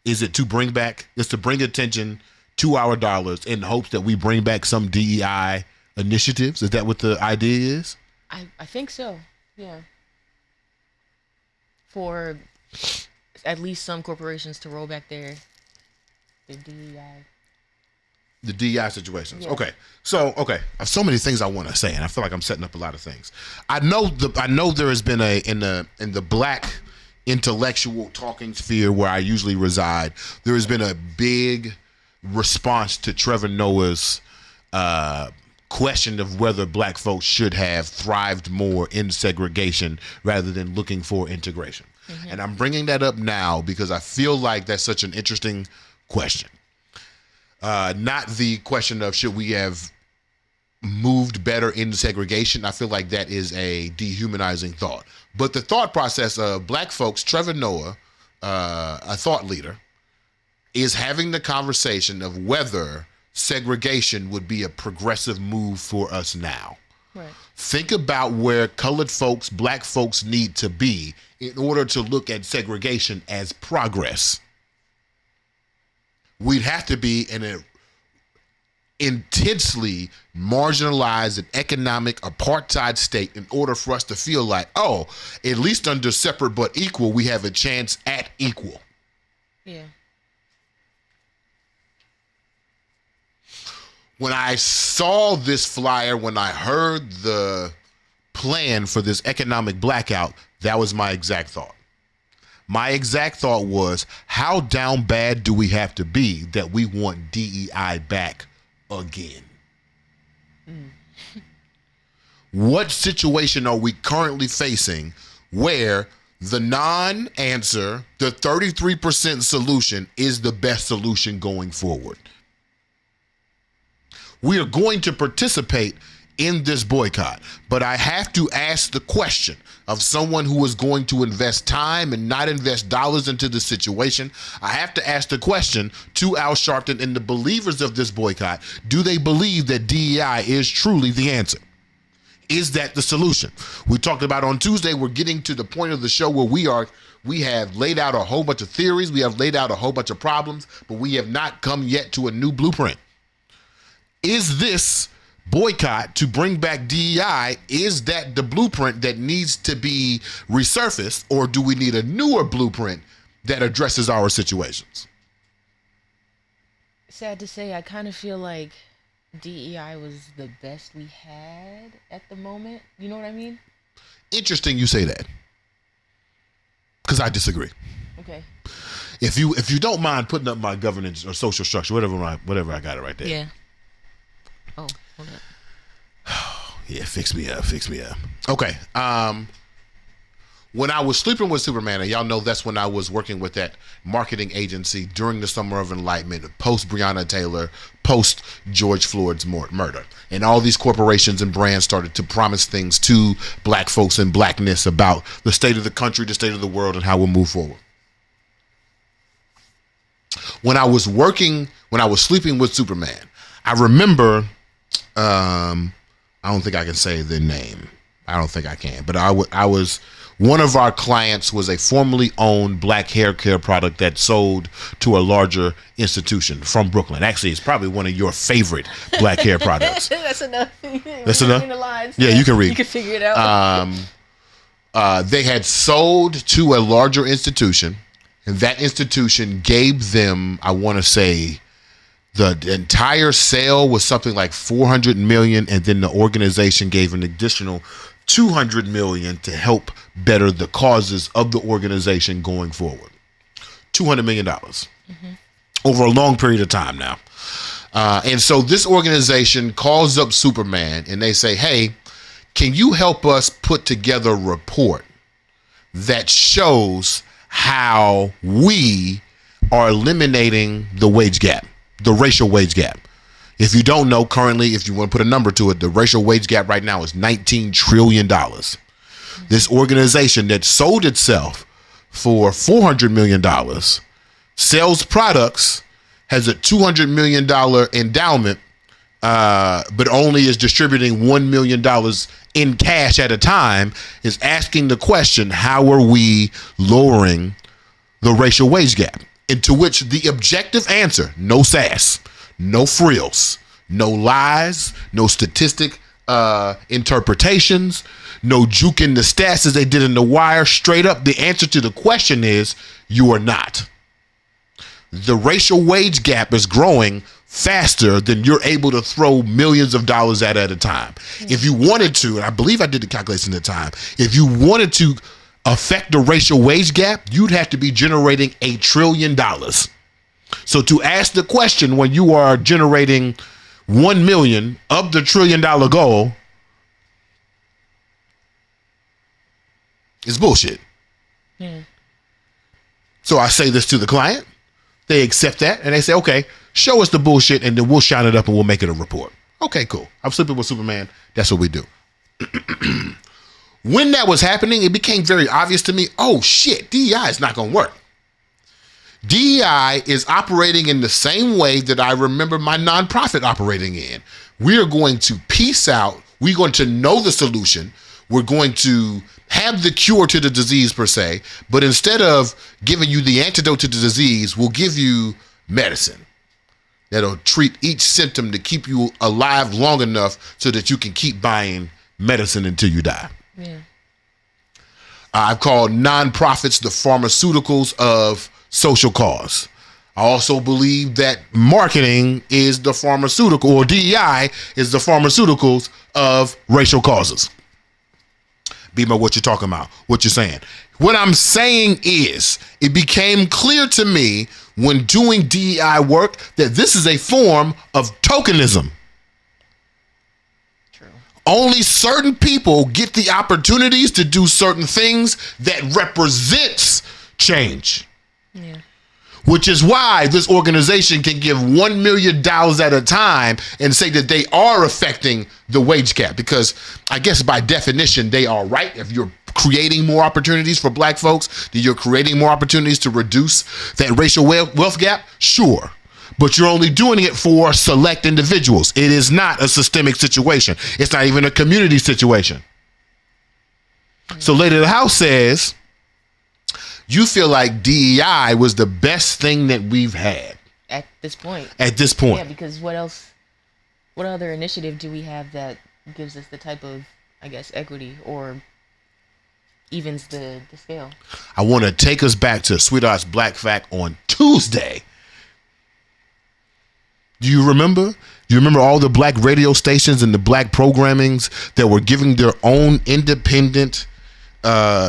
Is it to bring back? Is to bring attention to our dollars in hopes that we bring back some DEI initiatives? Is that what the idea is? I think so. Yeah. For at least some corporations to roll back their DEI. The DEI situations. Yeah. Okay. So, I have so many things I want to say, and I feel like I'm setting up a lot of things. I know there has been in the black intellectual talking sphere where I usually reside, there has been a big response to Trevor Noah's question of whether black folks should have thrived more in segregation rather than looking for integration. And I'm bringing that up now because I feel like that's such an interesting question. Not the question of should we have moved better in segregation. I feel like that is a dehumanizing thought. But the thought process of black folks, Trevor Noah, a thought leader, is having the conversation of whether segregation would be a progressive move for us now. Right. Think about where colored folks, black folks need to be in order to look at segregation as progress. We'd have to be in an intensely marginalized and economic apartheid state in order for us to feel like, oh, at least under separate but equal, we have a chance at equal. Yeah. When I saw this flyer, when I heard the plan for this economic blackout, that was my exact thought. My exact thought was, how down bad do we have to be that we want DEI back again? What situation are we currently facing where the non-answer, the 33% solution, is the best solution going forward? We are going to participate in this boycott, but I have to ask the question of someone who is going to invest time and not invest dollars into the situation. I have to ask the question to Al Sharpton and the believers of this boycott, do they believe that DEI is truly the answer? Is that the solution? We talked about on Tuesday, we're getting to the point of the show where we have laid out a whole bunch of theories, we have laid out a whole bunch of problems, but we have not come yet to a new blueprint. Is this boycott to bring back DEI, is that the blueprint that needs to be resurfaced, or do we need a newer blueprint that addresses our situations? Sad to say, I kind of feel like DEI was the best we had at the moment. You know what I mean? Interesting you say that, because I disagree. Okay. If you don't mind putting up my governance or social structure, whatever I got it right there. Yeah. Oh, hold up. Yeah, fix me up. Okay. When I was sleeping with Superman, and y'all know that's when I was working with that marketing agency during the Summer of Enlightenment, post Breonna Taylor, post George Floyd's murder. And all these corporations and brands started to promise things to black folks and blackness about the state of the country, the state of the world, and how we'll move forward. When I was sleeping with Superman, I remember, I don't think I can say the name. I don't think I can, but I was, one of our clients was a formerly owned black hair care product that sold to a larger institution from Brooklyn. Actually, it's probably one of your favorite black hair products. That's enough. That's enough? The lines. Yeah, you can read. You can figure it out. They had sold to a larger institution, and that institution gave them, I want to say, the entire sale was something like $400 million, and then the organization gave an additional $200 million to help better the causes of the organization going forward. $200 million over a long period of time now. And so this organization calls up Superman and they say, hey, can you help us put together a report that shows how we are eliminating the wage gap, the racial wage gap? If you don't know, currently, if you want to put a number to it, the racial wage gap right now is $19 trillion. This organization that sold itself for $400 million, sells products, has a $200 million endowment, but only is distributing $1 million in cash at a time, is asking the question, how are we lowering the racial wage gap? And to which the objective answer, no sass, no frills, no lies, no statistic interpretations, no juking the stats as they did in The Wire. Straight up, the answer to the question is, you are not. The racial wage gap is growing faster than you're able to throw millions of dollars at a time. If you wanted to, and I believe I did the calculation at the time, if you wanted to affect the racial wage gap, you'd have to be generating $1 trillion. So to ask the question when you are generating 1 million of the $1 trillion goal is bullshit. Yeah. So I say this to the client, they accept that, and they say, okay, show us the bullshit, and then we'll shine it up and we'll make it a report. Okay, cool. I'm sleeping with Superman. That's what we do. When that was happening, it became very obvious to me, oh shit, DEI is not going to work. DEI is operating in the same way that I remember my nonprofit operating in. We are going to piece out, we're going to know the solution, we're going to have the cure to the disease per se, but instead of giving you the antidote to the disease, we'll give you medicine that'll treat each symptom to keep you alive long enough so that you can keep buying medicine until you die. Yeah. I've called nonprofits the pharmaceuticals of social cause. I also believe that marketing is the pharmaceutical, or DEI is the pharmaceuticals of racial causes. BeMo, what you're talking about, what you're saying. What I'm saying is, it became clear to me when doing DEI work that this is a form of tokenism. True. Only certain people get the opportunities to do certain things that represents change. Yeah. which is why this organization can give $1 million at a time and say that they are affecting the wage cap, because I guess by definition they are, right? If you're creating more opportunities for black folks, that you're creating more opportunities to reduce that racial wealth gap, sure. But you're only doing it for select individuals. It is not a systemic situation. It's not even a community situation. So Lady of the House says, you feel like DEI was the best thing that we've had. At this point. At this point. Yeah, because what other initiative do we have that gives us the type of, I guess, equity or evens the scale? I want to take us back to Sweetheart's Black Fact on Tuesday. Do you remember? Do you remember all the black radio stations and the black programmings that were giving their own independent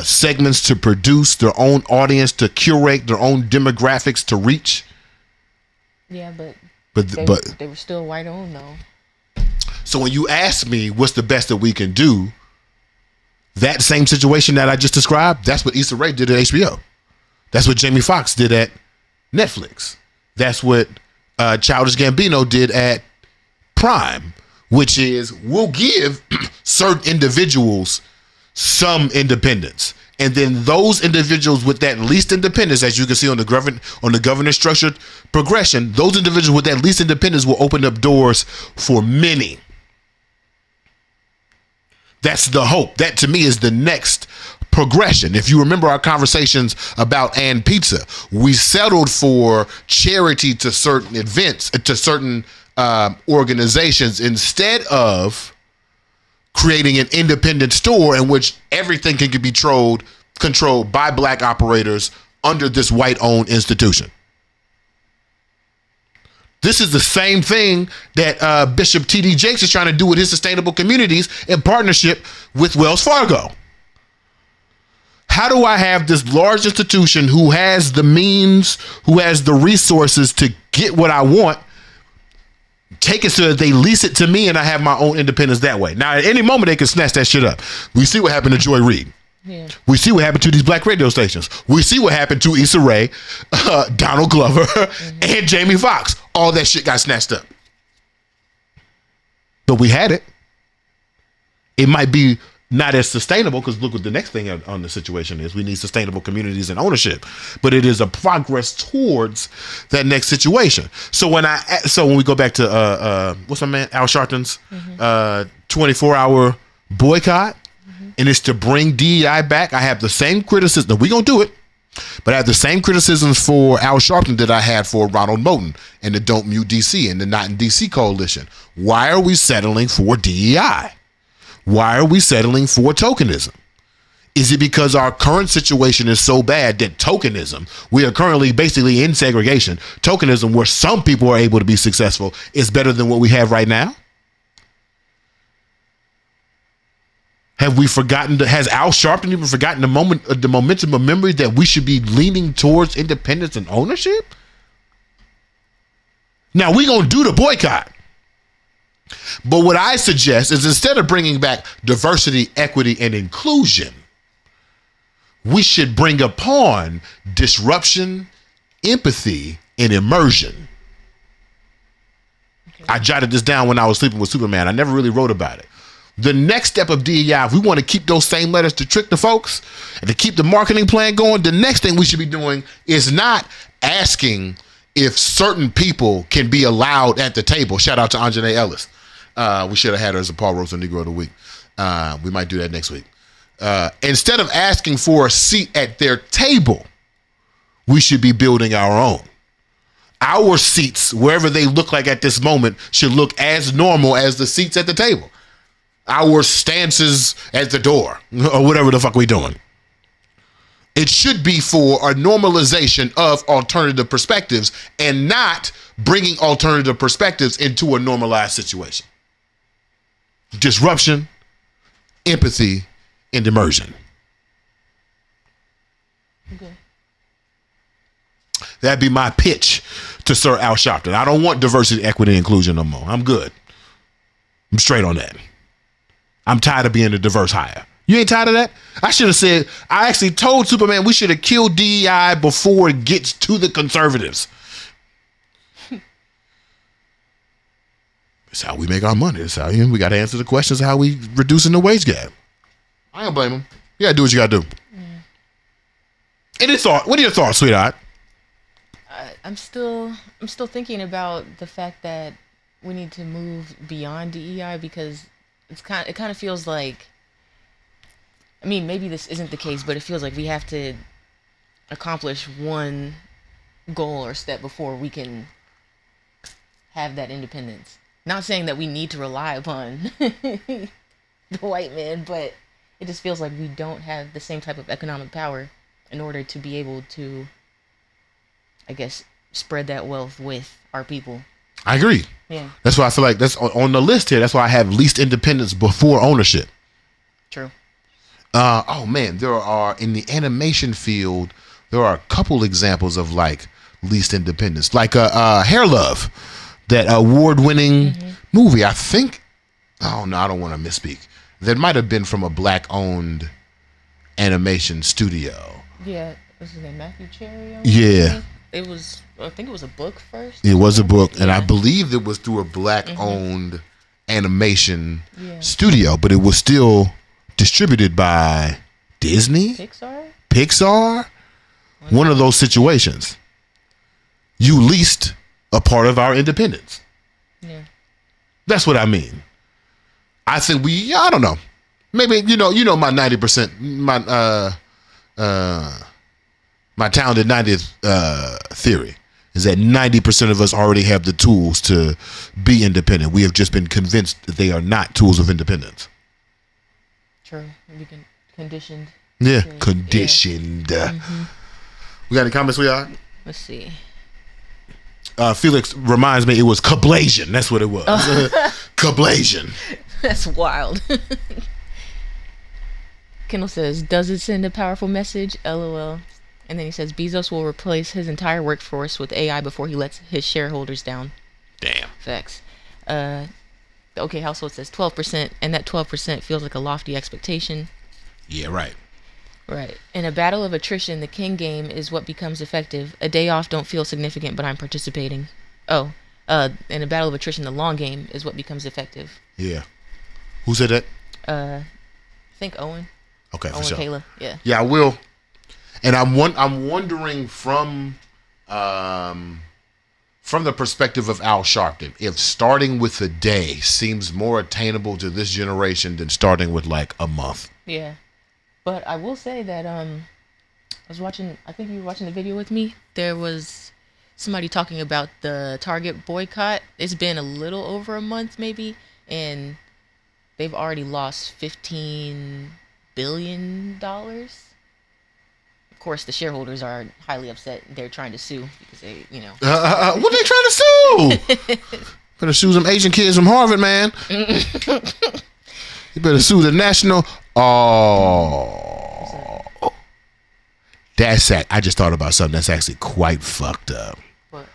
segments to produce, their own audience to curate, their own demographics to reach? Yeah, but they were still white owned though. So when you ask me what's the best that we can do, that same situation that I just described, that's what Issa Rae did at HBO. That's what Jamie Foxx did at Netflix. That's what Childish Gambino did at Prime, which is we'll give certain individuals some independence, and then those individuals with that least independence, as you can see on the governance structured progression, those individuals with that least independence will open up doors for many. That's the hope. That to me is the next progression. If you remember our conversations about And Pizza, we settled for charity to certain events, to certain organizations, instead of creating an independent store in which everything can be controlled by black operators under this white-owned institution. This is the same thing that Bishop T.D. Jakes is trying to do with his sustainable communities in partnership with Wells Fargo. How do I have this large institution who has the means, who has the resources to get what I want, take it so that they lease it to me and I have my own independence that way? Now, at any moment, they can snatch that shit up. We see what happened to Joy Reid. Yeah. We see what happened to these black radio stations. We see what happened to Issa Rae, Donald Glover, and Jamie Foxx. All that shit got snatched up. But we had it. It might be not as sustainable, because look what the next thing on the situation is. We need sustainable communities and ownership. But it is a progress towards that next situation. So when we go back to what's my man Al Sharpton's 24-hour boycott, and it's to bring DEI back, I have the same criticism. We're going to do it. But I have the same criticisms for Al Sharpton that I had for Ronald Moulton and the Don't Mute DC and the Not in DC coalition. Why are we settling for DEI? Why are we settling for tokenism? Is it because our current situation is so bad that tokenism, we are currently basically in segregation, tokenism where some people are able to be successful, is better than what we have right now? Have we forgotten, has Al Sharpton even forgotten the momentum of memory that we should be leaning towards independence and ownership? Now, we're going to do the boycott. But what I suggest is, instead of bringing back diversity, equity, and inclusion, we should bring upon disruption, empathy, and immersion. Okay. I jotted this down when I was sleeping with Superman. I never really wrote about it. The next step of DEI, if we want to keep those same letters to trick the folks and to keep the marketing plan going, the next thing we should be doing is not asking if certain people can be allowed at the table. Shout out to Anjanae Ellis. We should have had her as a Paul Robeson Negro of the Week. We might do that next week. Instead of asking for a seat at their table, we should be building our own. Our seats, wherever they look like at this moment, should look as normal as the seats at the table. Our stances at the door, or whatever the fuck we doing. It should be for a normalization of alternative perspectives and not bringing alternative perspectives into a normalized situation. Disruption, empathy, and immersion. Okay. That'd be my pitch to Sir Al Sharpton. I don't want diversity, equity, and inclusion no more. I'm good. I'm straight on that. I'm tired of being a diverse hire. You ain't tired of that? I should have said, I actually told Superman we should have killed DEI before it gets to the conservatives. It's how we make our money. It's how we got to answer the questions of how we reducing the wage gap. I don't blame them. You got to do what you got to do. Any thought? What are your thoughts, sweetheart? I'm still thinking about the fact that we need to move beyond DEI because it kind of feels like, I mean, maybe this isn't the case, but it feels like we have to accomplish one goal or step before we can have that independence. Not saying that we need to rely upon the white man, but it just feels like we don't have the same type of economic power in order to be able to, I guess, spread that wealth with our people. I agree. Yeah. That's why I feel like that's on the list here. That's why I have least independence before ownership. True. Oh man, there are in the animation field, there are a couple examples of like least independence, like Hair Love, that award-winning movie. I think, oh no, I don't want to misspeak. That might have been from a black-owned animation studio. Yeah, what's his name? Matthew Cherry? Yeah. It was, I think it was a book first. It was a book, and Yeah. I believe it was through a black-owned animation studio, but it was still distributed by Disney? Pixar? One of those situations. You leased a part of our independence. Yeah. That's what I mean. I think I don't know. Maybe, you know my 90%, my talented 90th theory is that 90% of us already have the tools to be independent. We have just been convinced that they are not tools of independence. True. We can conditioned. Yeah, conditioned. We got any comments, sweetheart? Let's see. Felix reminds me it was Cablasion. That's what it was. Cablasion. That's wild. Kendall says, does it send a powerful message? LOL. And then he says, Bezos will replace his entire workforce with AI before he lets his shareholders down. Damn. Facts. The OK Household says 12%, and that 12% feels like a lofty expectation. Yeah, right. Right. In a battle of attrition, the king game is what becomes effective. A day off don't feel significant, but I'm participating. In a battle of attrition, the long game is what becomes effective. Yeah. Who said that? I think Owen. Okay, Owen for sure. Kayla. Yeah. Yeah, I will. And I'm wondering from the perspective of Al Sharpton, if starting with a day seems more attainable to this generation than starting with like a month. Yeah. But I will say that I think you were watching the video with me. There was somebody talking about the Target boycott. It's been a little over a month maybe, and they've already lost $15 billion. Of course, the shareholders are highly upset. They're trying to sue because they, What they trying to sue? Better sue some Asian kids from Harvard, man. You better sue the national. Oh, that's that. I just thought about something that's actually quite fucked up. What?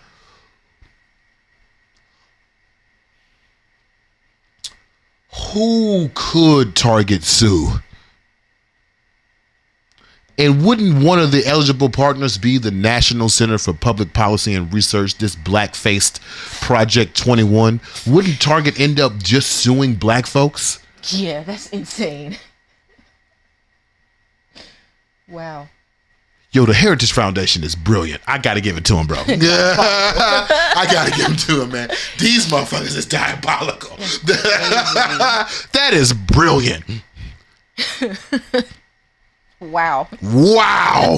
Who could Target sue? And wouldn't one of the eligible partners be the National Center for Public Policy and Research, this black-faced Project 21? Wouldn't Target end up just suing black folks? Yeah, that's insane. Wow. Yo, the Heritage Foundation is brilliant. I gotta give it to him, bro. I gotta give it to him, man. These motherfuckers is diabolical. That is brilliant. Wow. Wow.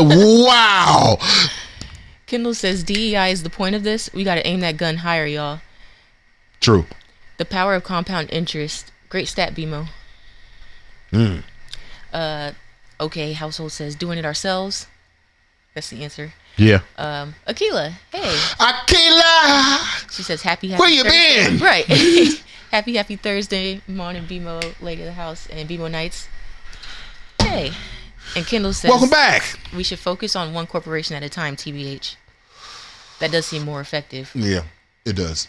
Wow. Kendall says DEI is the point of this. We got to aim that gun higher, y'all. True. The power of compound interest. Great stat, BeMo. Okay, Household says doing it ourselves. That's the answer. Yeah. Akila, hey. Akila. She says happy Where you Thursday. been? Right. happy Thursday morning, BeMo, lady of the house, and BeMo nights. Hey. And Kendall says, welcome back. We should focus on one corporation at a time, TBH. That does seem more effective. Yeah, it does.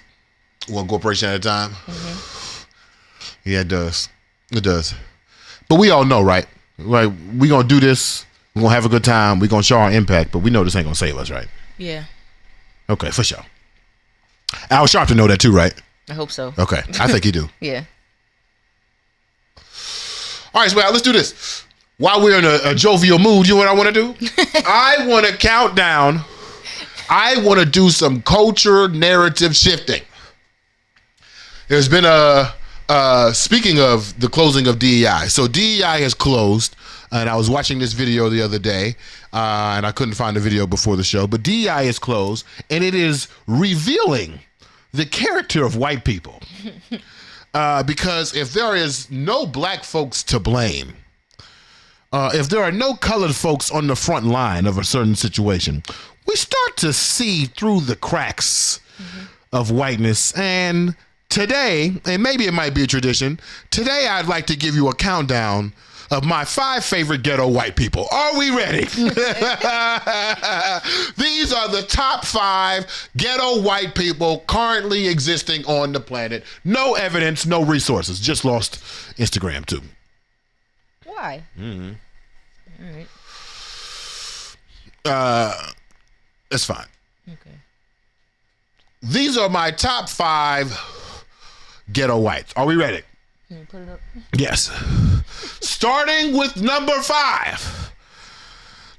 One corporation at a time. Yeah, it does. It does. But we all know, right? Like, we gonna do this. We're gonna have a good time. We're gonna show our impact, but we know this ain't gonna save us, right? Yeah. Okay, for sure. Al Sharpton know that too, right? I hope so. Okay, I think he do. Yeah. All right, so let's do this. While we're in a jovial mood, you know what I want to do? I want to count down. I want to do some culture narrative shifting. There's been speaking of the closing of DEI. So DEI has closed, and I was watching this video the other day, and I couldn't find the video before the show, but DEI is closed, and it is revealing the character of white people. Because if there is no black folks to blame, if there are no colored folks on the front line of a certain situation, we start to see through the cracks of whiteness. And today, and maybe it might be a tradition, today I'd like to give you a countdown of my 5 favorite ghetto white people. Are we ready? These are the top 5 ghetto white people currently existing on the planet. No evidence, no resources. Just lost Instagram too. Why? All right. That's fine. Okay. These are my top 5 ghetto whites. Are we ready? Can you put it up? Yes. Starting with number 5.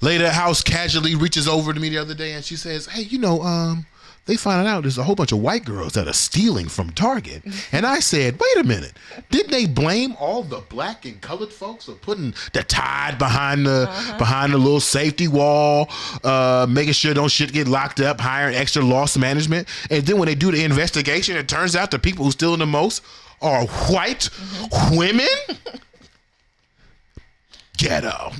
Lady House casually reaches over to me the other day and she says, hey, they found out there's a whole bunch of white girls that are stealing from Target. And I said, wait a minute. Didn't they blame all the black and colored folks for putting the tide behind the little safety wall, making sure don't shit get locked up, hiring extra loss management? And then when they do the investigation, it turns out the people who stealing the most are white women? Ghetto.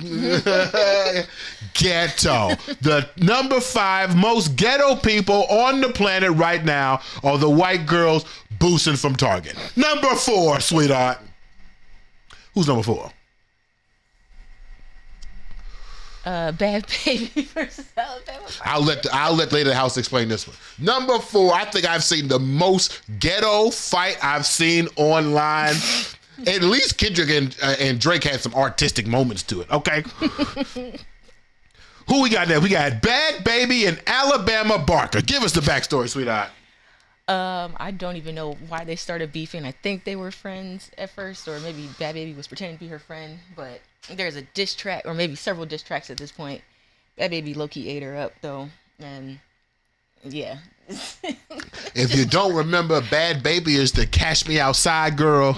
Ghetto. The number 5 most ghetto people on the planet right now are the white girls boosting from Target. Number 4, sweetheart. Who's number 4? Bad Baby versus Alabama. I'll let Lady House explain this one. Number 4, I think I've seen the most ghetto fight I've seen online. At least Kendrick and Drake had some artistic moments to it. Okay. Who we got there? We got Bad Baby and Alabama Barker. Give us the backstory, sweetheart. I don't even know why they started beefing. I think they were friends at first, or maybe Bad Baby was pretending to be her friend. But there's a diss track, or maybe several diss tracks at this point. Bad Baby low-key ate her up, though. And yeah. If you don't remember, Bad Baby is the Cash Me Outside girl,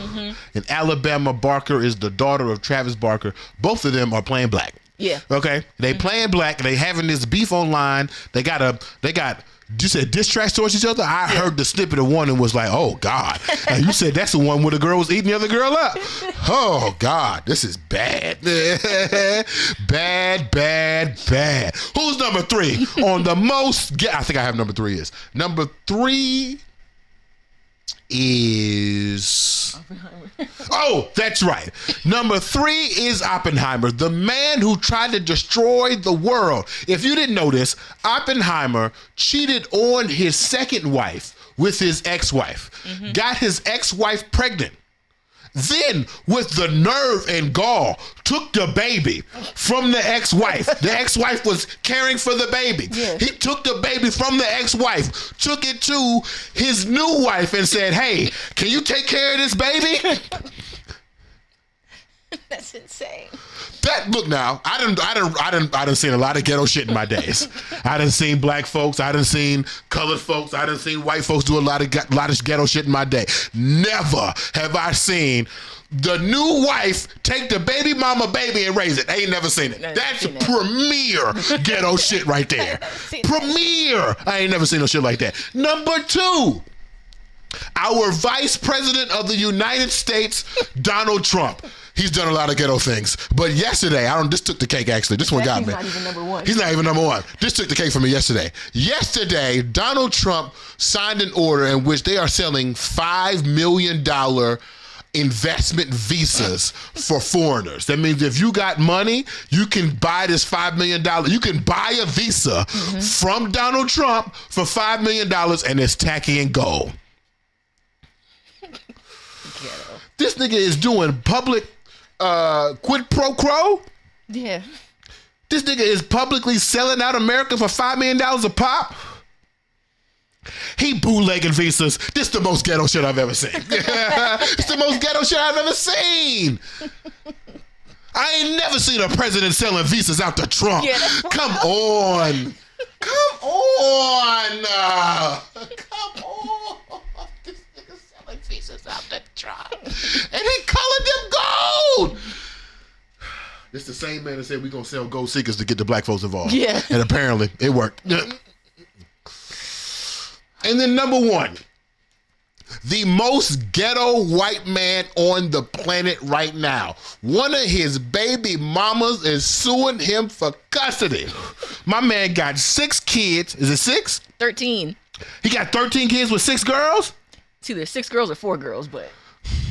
and Alabama Barker is the daughter of Travis Barker. Both of them are playing black. Yeah. Okay? They playing black. They having this beef online. They got you said diss tracks towards each other? I heard the snippet of one and was like, oh, God. And you said that's the one where the girl was eating the other girl up. Oh, God. This is bad. Bad. Who's number 3 on the most? I think I have number 3 is. Number 3 is... Oppenheimer. Oh, that's right. Number 3 is Oppenheimer, the man who tried to destroy the world. If you didn't know this, Oppenheimer cheated on his second wife with his ex-wife, got his ex-wife pregnant. Then, with the nerve and gall, took the baby from the ex-wife. The ex-wife was caring for the baby. Yes. He took the baby from the ex-wife, took it to his new wife and said, hey, can you take care of this baby? That's insane. Look now, I done seen a lot of ghetto shit in my days. I done seen black folks, I done seen colored folks, I done seen white folks do a lot of ghetto shit in my day. Never have I seen the new wife take the baby mama baby and raise it. I ain't never seen it. That's premier ghetto shit right there. Premier. I ain't never seen no shit like that. Number 2. Our Vice President of the United States, Donald Trump. He's done a lot of ghetto things. But yesterday, this took the cake actually. This one got me. He's not even number 1. He's not even number 1. This took the cake for me yesterday. Yesterday, Donald Trump signed an order in which they are selling $5 million investment visas for foreigners. That means if you got money, you can buy this $5 million. You can buy a visa from Donald Trump for $5 million and it's tacky and gold. This nigga is doing public quid pro quo. Yeah. This nigga is publicly selling out America for $5 million a pop. He bootlegging visas. This the most ghetto shit I've ever seen. It's the most ghetto shit I've ever seen. I ain't never seen a president selling visas out the trunk. Yeah, Come on. Come on. Come on. This nigga selling visas out the trunk. And he colored them gold. It's the same man that said we're going to sell gold seekers to get the black folks involved. Yeah. And apparently it worked. And then number one, the most ghetto white man on the planet right now. One of his baby mamas is suing him for custody. My man got 6 kids. Is it 6? 13. He got 13 kids with 6 girls? It's either 6 girls or 4 girls, but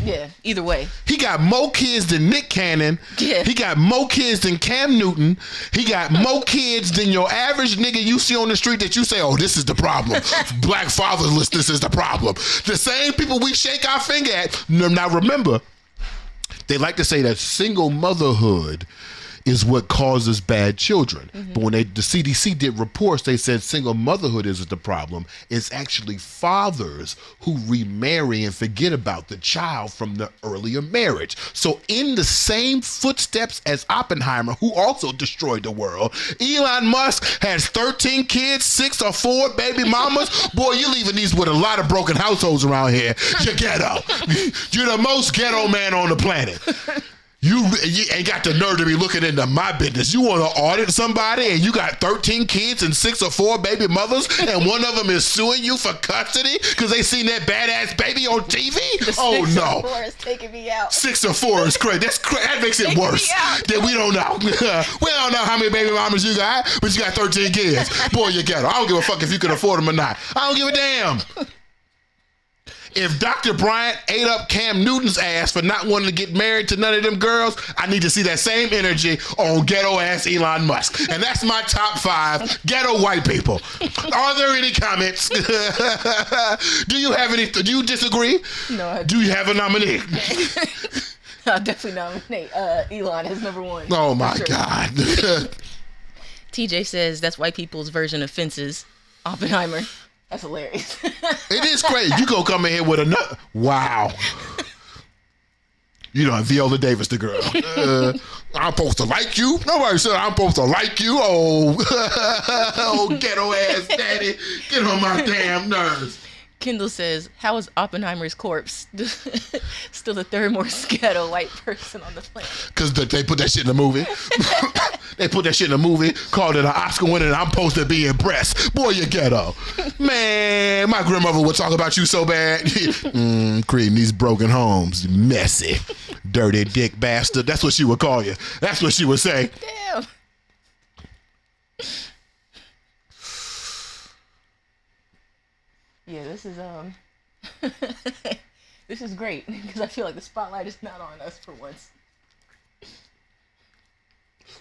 yeah, either way. He got more kids than Nick Cannon. Yeah. He got more kids than Cam Newton. He got more kids than your average nigga you see on the street that you say, oh, this is the problem. Black fatherlessness is the problem. The same people we shake our finger at. Now remember, they like to say that single motherhood is what causes bad children. But when the CDC did reports, they said single motherhood isn't the problem. It's actually fathers who remarry and forget about the child from the earlier marriage. So in the same footsteps as Oppenheimer, who also destroyed the world, Elon Musk has 13 kids, 6 or 4 baby mamas. Boy, you're leaving these with a lot of broken households around here. You're ghetto. You're the most ghetto man on the planet. You ain't got the nerve to be looking into my business. You want to audit somebody and you got 13 kids and 6 or 4 baby mothers and one of them is suing you for custody because they seen that badass baby on TV? Oh, no. 6 or 4 is taking me out. 6 or 4 is crazy. That makes it worse. That we don't know. We don't know how many baby mamas you got, but you got 13 kids. Boy, you got them. I don't give a fuck if you can afford them or not. I don't give a damn. If Dr. Bryant ate up Cam Newton's ass for not wanting to get married to none of them girls, I need to see that same energy on ghetto ass Elon Musk. And that's my top 5 ghetto white people. Are there any comments? Do you have any? Do you disagree? No. Do you have a nominee? I'll definitely nominate Elon as number 1. Oh my sure. God. TJ says that's white people's version of fences. Oppenheimer. That's hilarious. It is crazy. You gonna come in here with a nut. Wow. You know, Viola Davis, the girl. I'm supposed to like you? Nobody said I'm supposed to like you. Oh, oh, ghetto ass daddy. Get on my damn nerves. Kendall says, how is Oppenheimer's corpse still the 3rd most ghetto white person on the planet? Because they put that shit in the movie. They put that shit in the movie, called it an Oscar winner, and I'm supposed to be impressed. Boy, you ghetto. Man, my grandmother would talk about you so bad. Creating these broken homes. Messy. Dirty dick bastard. That's what she would call you. That's what she would say. Damn. Yeah, this is this is great because I feel like the spotlight is not on us for once.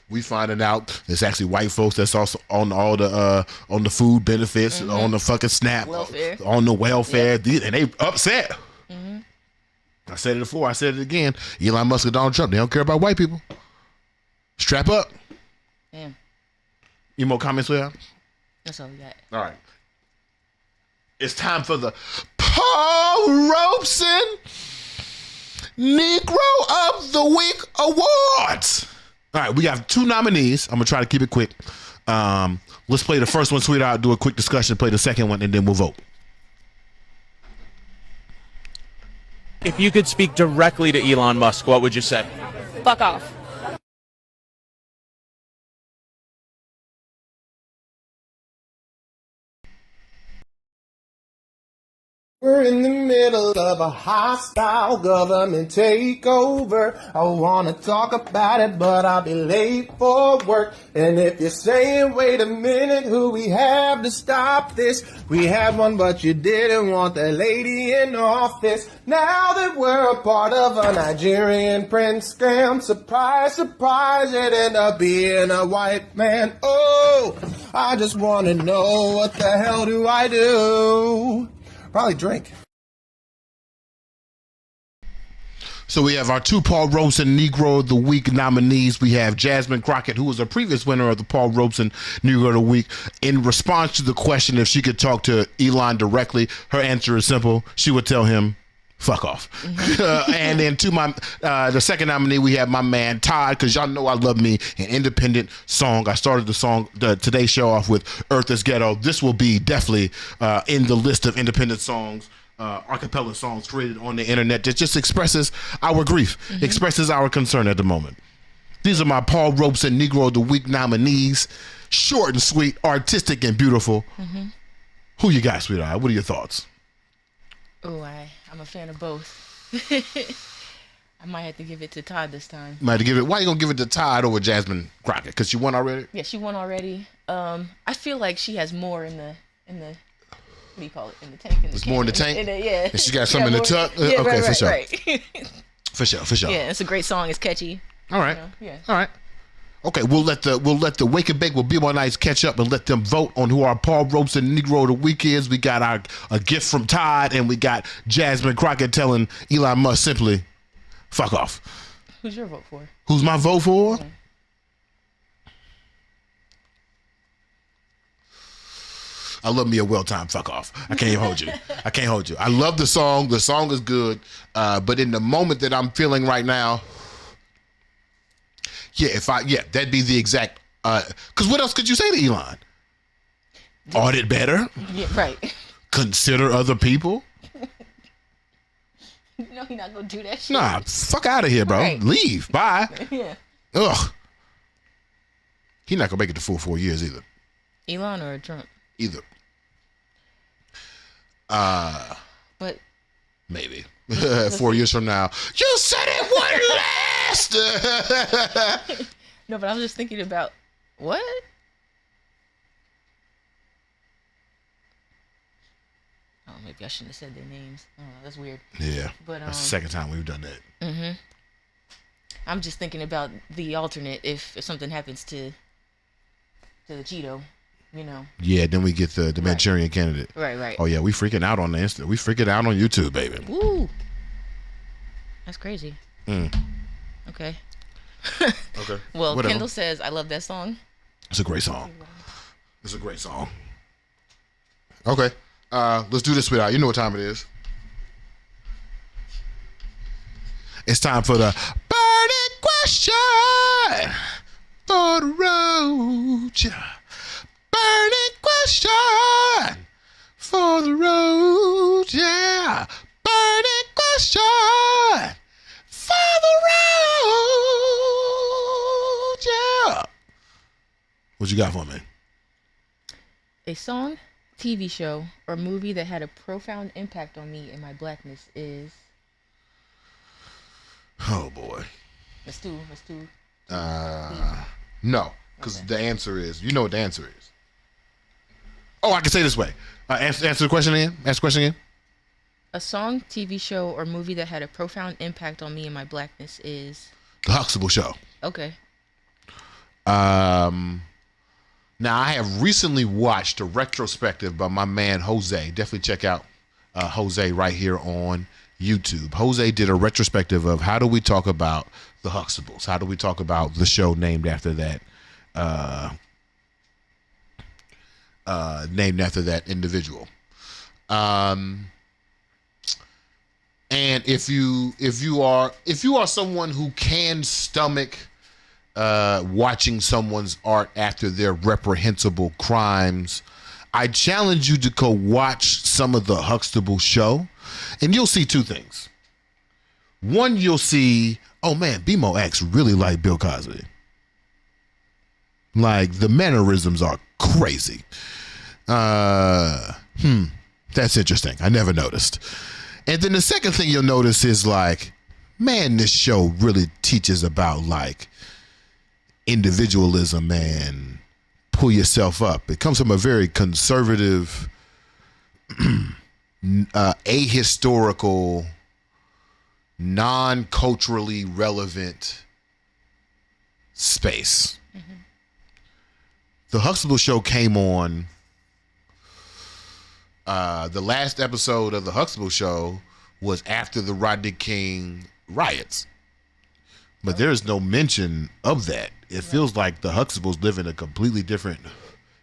We finding out it's actually white folks that's also on all the on the food benefits, on the fucking SNAP, welfare. On the welfare, and they upset. I said it before, I said it again. Elon Musk and Donald Trump, they don't care about white people. Strap up. Damn. Any more comments, Will? That's all we got. All right. It's time for the Paul Robeson Negro of the Week Awards. All right, we have 2 nominees. I'm going to try to keep it quick. Let's play the first one, sweetheart, do a quick discussion, play the second one, and then we'll vote. If you could speak directly to Elon Musk, what would you say? Fuck off. We're in the middle of a hostile government takeover. I wanna talk about it, but I'll be late for work. And if you're saying, wait a minute, who we have to stop this? We had one, but you didn't want that lady in office. Now that we're a part of a Nigerian prince scam, surprise, surprise, it ended up being a white man. Oh, I just wanna know, what the hell do I do? Probably drink. So we have our two Paul Robeson Negro of the Week nominees. We have Jasmine Crockett, who was a previous winner of the Paul Robeson Negro of the Week. In response to the question if she could talk to Elon directly, her answer is simple. She would tell him, fuck off. And then to my the second nominee, we have my man Todd, because y'all know I love me an independent song. I started today's show off with Earth is Ghetto. This will be definitely in the list of independent songs, a cappella songs created on the internet that just expresses our grief, expresses our concern at the moment. These are my Paul Robeson Negro of the Week nominees. Short and sweet, artistic and beautiful. Who you got, sweetheart? What are your thoughts? Oh, I'm a fan of both. I might have to give it to Todd this time. Might have to give it. Why you gonna give it to Todd over Jasmine Crockett? Because she won already. Yeah, she won already. I feel like she has more in the what do you call it? In the tank. There's more in the tank. Yeah. And she got some in the tuck. Yeah, okay, right, for sure. Right. For sure. Yeah, it's a great song. It's catchy. All right. Yeah. All right. Okay, we'll let the Wake and Bake with BeMo Nights catch up and let them vote on who our Paul Robeson Negro of the Week is. We got a gift from Todd, and we got Jasmine Crockett telling Elon Musk simply, fuck off. Who's your vote for? Who's my vote for? I love me a well-timed fuck off. I can't even hold you. I love the song. The song is good. But in the moment that I'm feeling right now, that'd be the exact, because what else could you say to Elon? Audit better? Yeah, right. Consider other people? No, he's not gonna do that shit. Nah, fuck out of here, bro. Right. Leave. Bye. Yeah. Ugh. He's not gonna make it the full 4 years either. Elon or Trump? Either. But maybe 4 years from now, you said it wouldn't last. No, but I was just thinking about what? Oh, maybe I shouldn't have said their names. Oh, that's weird. Yeah, but that's the second time we've done that. I'm just thinking about the alternate if something happens to the Cheeto, you know. Yeah, then we get the Manchurian candidate. Right. Oh yeah, we freaking out on the Insta. We freaking out on YouTube, baby. Woo. That's crazy. Okay. Okay. Well, whatever. Kendall says, I love that song. It's a great song. Okay. Let's do this without. You know what time it is. It's time for the burning question for the road. Burning question for the road. Yeah. Burning question for the road. Yeah. What you got for me? A song, TV show, or movie that had a profound impact on me and my blackness is... Oh boy. Let's do. No, because the answer is, you know what the answer is. Oh, I can say it this way. Answer the question again. Ask the question again. A song, TV show, or movie that had a profound impact on me and my blackness is... The Huxtable Show. Okay. Now, I have recently watched a retrospective by my man Jose. Definitely check out Jose right here on YouTube. Jose did a retrospective of how do we talk about the Huxtables? How do we talk about the show named after that? Named after that individual. And if you are someone who can stomach watching someone's art after their reprehensible crimes, I challenge you to go watch some of the Huxtable Show, and you'll see two things. One, you'll see, oh man, BeMo acts really like Bill Cosby. Like, the mannerisms are crazy. That's interesting. I never noticed. And then the second thing you'll notice is like, man, this show really teaches about like individualism and pull yourself up. It comes from a very conservative, ahistorical, non-culturally relevant space. The Huxtable Show came on, the last episode of the Huxtable Show was after the Rodney King riots. But there's no mention of that. It feels like the Huxtables live in a completely different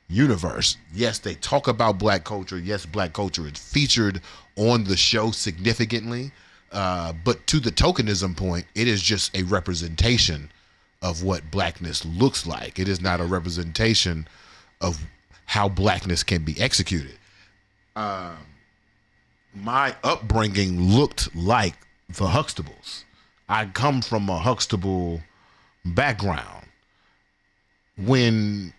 universe. Yes, they talk about black culture. Yes, black culture is featured on the show significantly. But to the tokenism point, it is just a representation of what blackness looks like. It is not a representation of how blackness can be executed. My upbringing looked like the Huxtables. I come from a Huxtable background. When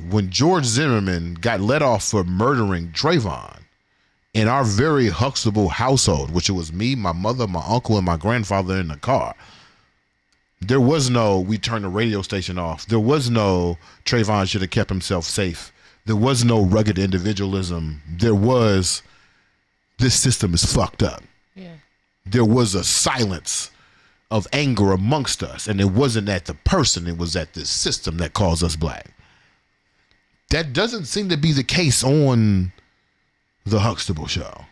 when George Zimmerman got let off for murdering Trayvon, in our very Huxtable household, which it was me, my mother, my uncle, and my grandfather in the car, there was no, we turned the radio station off. There was no, Trayvon should have kept himself safe. There was no rugged individualism. There was, this system is fucked up. Yeah. There was a silence of anger amongst us, and it wasn't at the person, it was at this system that calls us black. That doesn't seem to be the case on the Huxtable show.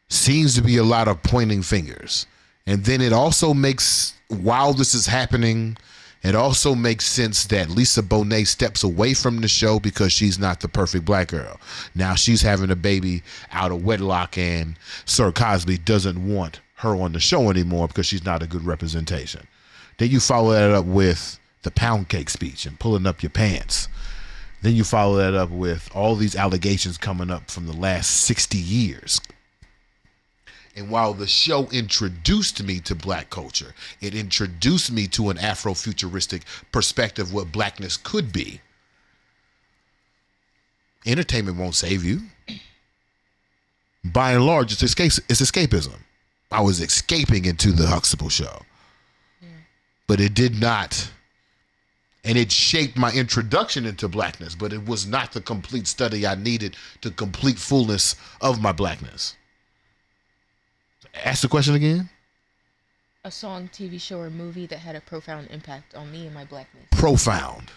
Seems to be a lot of pointing fingers. And then it also makes, while this is happening, it also makes sense that Lisa Bonet steps away from the show because she's not the perfect black girl. Now she's having a baby out of wedlock, and Sir Cosby doesn't want her on the show anymore because she's not a good representation. Then you follow that up with the pound cake speech and pulling up your pants. Then you follow that up with all these allegations coming up from the last 60 years. And while the show introduced me to black culture, it introduced me to an Afrofuturistic perspective of what blackness could be. Entertainment won't save you. By and large, it's escapism. I was escaping into the Huxtable show. But it did not, and it shaped my introduction into blackness, but it was not the complete study I needed to complete fullness of my blackness. Ask the question again. A song, TV show, or movie that had a profound impact on me and my blackness. Profound.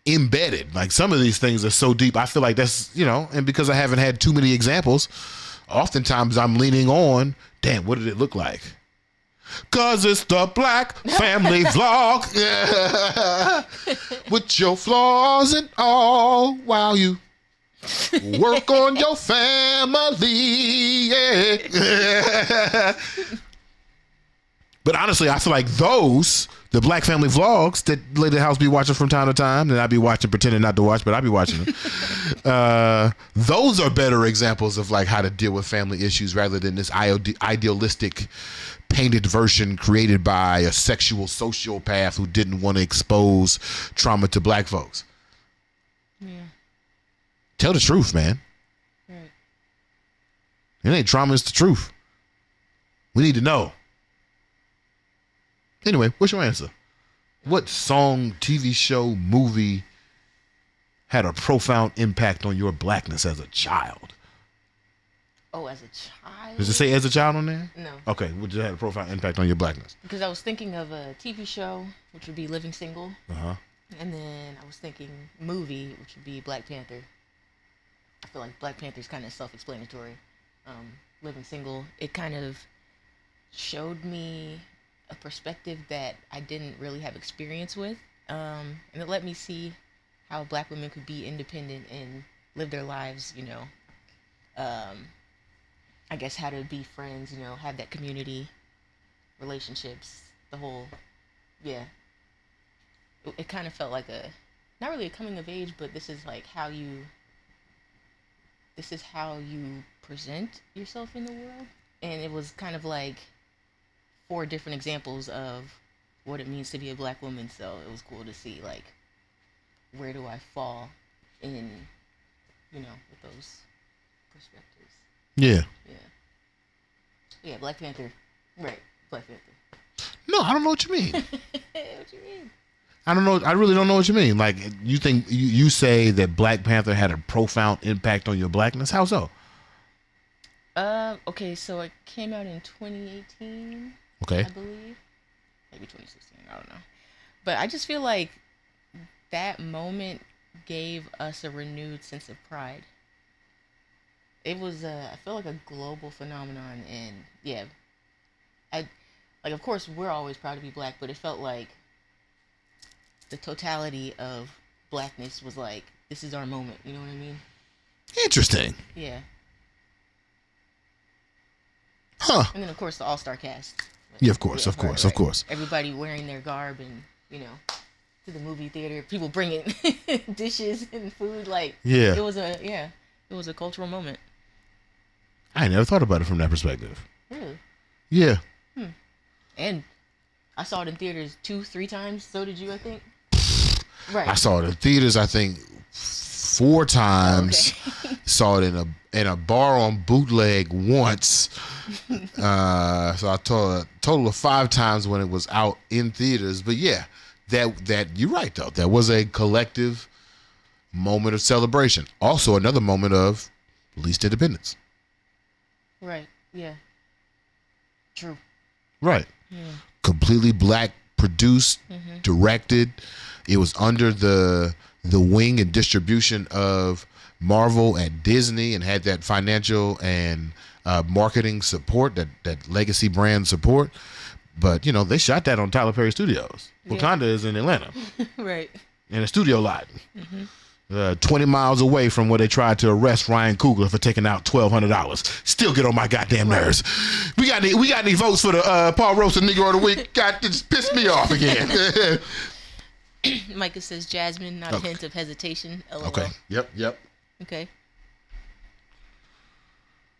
Embedded. Like, some of these things are so deep. I feel like that's, and because I haven't had too many examples, oftentimes I'm leaning on, damn, what did it look like? 'Cause it's the Black Family Vlog. Yeah. With your flaws and all, while you work on your family. Yeah. But honestly, I feel like the Black Family Vlogs that Lady House be watching from time to time, that I be watching, pretending not to watch, but I be watching them. Those are better examples of like how to deal with family issues rather than this idealistic painted version created by a sexual sociopath who didn't want to expose trauma to black folks. Yeah. Tell the truth, man. Right. It ain't trauma, it's the truth. We need to know. Anyway, what's your answer? What song, TV show, movie had a profound impact on your blackness as a child? Oh, as a child? Does it say as a child on there? No. Okay, what had a profound impact on your blackness? Because I was thinking of a TV show, which would be Living Single. Uh-huh. And then I was thinking movie, which would be Black Panther. I feel like Black Panther is kind of self-explanatory. Living Single, it kind of showed me a perspective that I didn't really have experience with. And it let me see how black women could be independent and live their lives, I guess how to be friends, have that community, relationships, the whole, yeah. It kind of felt like not really a coming of age, but this is how you present yourself in the world. And it was kind of like 4 different examples of what it means to be a black woman. So it was cool to see, like, where do I fall in, with those perspectives. Yeah. Yeah, Black Panther. Right, Black Panther. No, I don't know what you mean. What you mean? I don't know. I really don't know what you mean. Like, you think you say that Black Panther had a profound impact on your blackness? How so? Okay, so it came out in 2018. Okay. I believe. Maybe 2016. I don't know. But I just feel like that moment gave us a renewed sense of pride. It was I feel like a global phenomenon, and yeah, of course we're always proud to be black, but it felt like the totality of blackness was like, this is our moment. You know what I mean? Interesting. Yeah. Huh. And then of course the all-star cast. Yeah, of course. Everybody wearing their garb and, to the movie theater, people bringing dishes and food. Like, yeah, it was a cultural moment. I never thought about it from that perspective. Really? Yeah. And I saw it in theaters 2-3 times. So did you, I think. Right. I saw it in theaters, I think, 4 times. Oh, okay. Saw it in a bar on bootleg once. So I told a total of 5 times when it was out in theaters. But yeah, that you're right though. That was a collective moment of celebration. Also another moment of least independence. Right. Yeah. True. Right. Yeah. Completely black produced, directed. It was under the wing and distribution of Marvel and Disney, and had that financial and marketing support, that legacy brand support. But they shot that on Tyler Perry Studios. Wakanda is in Atlanta. Right. In a studio lot. 20 miles away from where they tried to arrest Ryan Coogler for taking out $1,200. Still get on my goddamn nerves. We got any votes for the Paul Robeson Negro of the Week? God, just pissed me off again. Micah says Jasmine, not a hint of hesitation. LOL. Okay. Yep. Okay.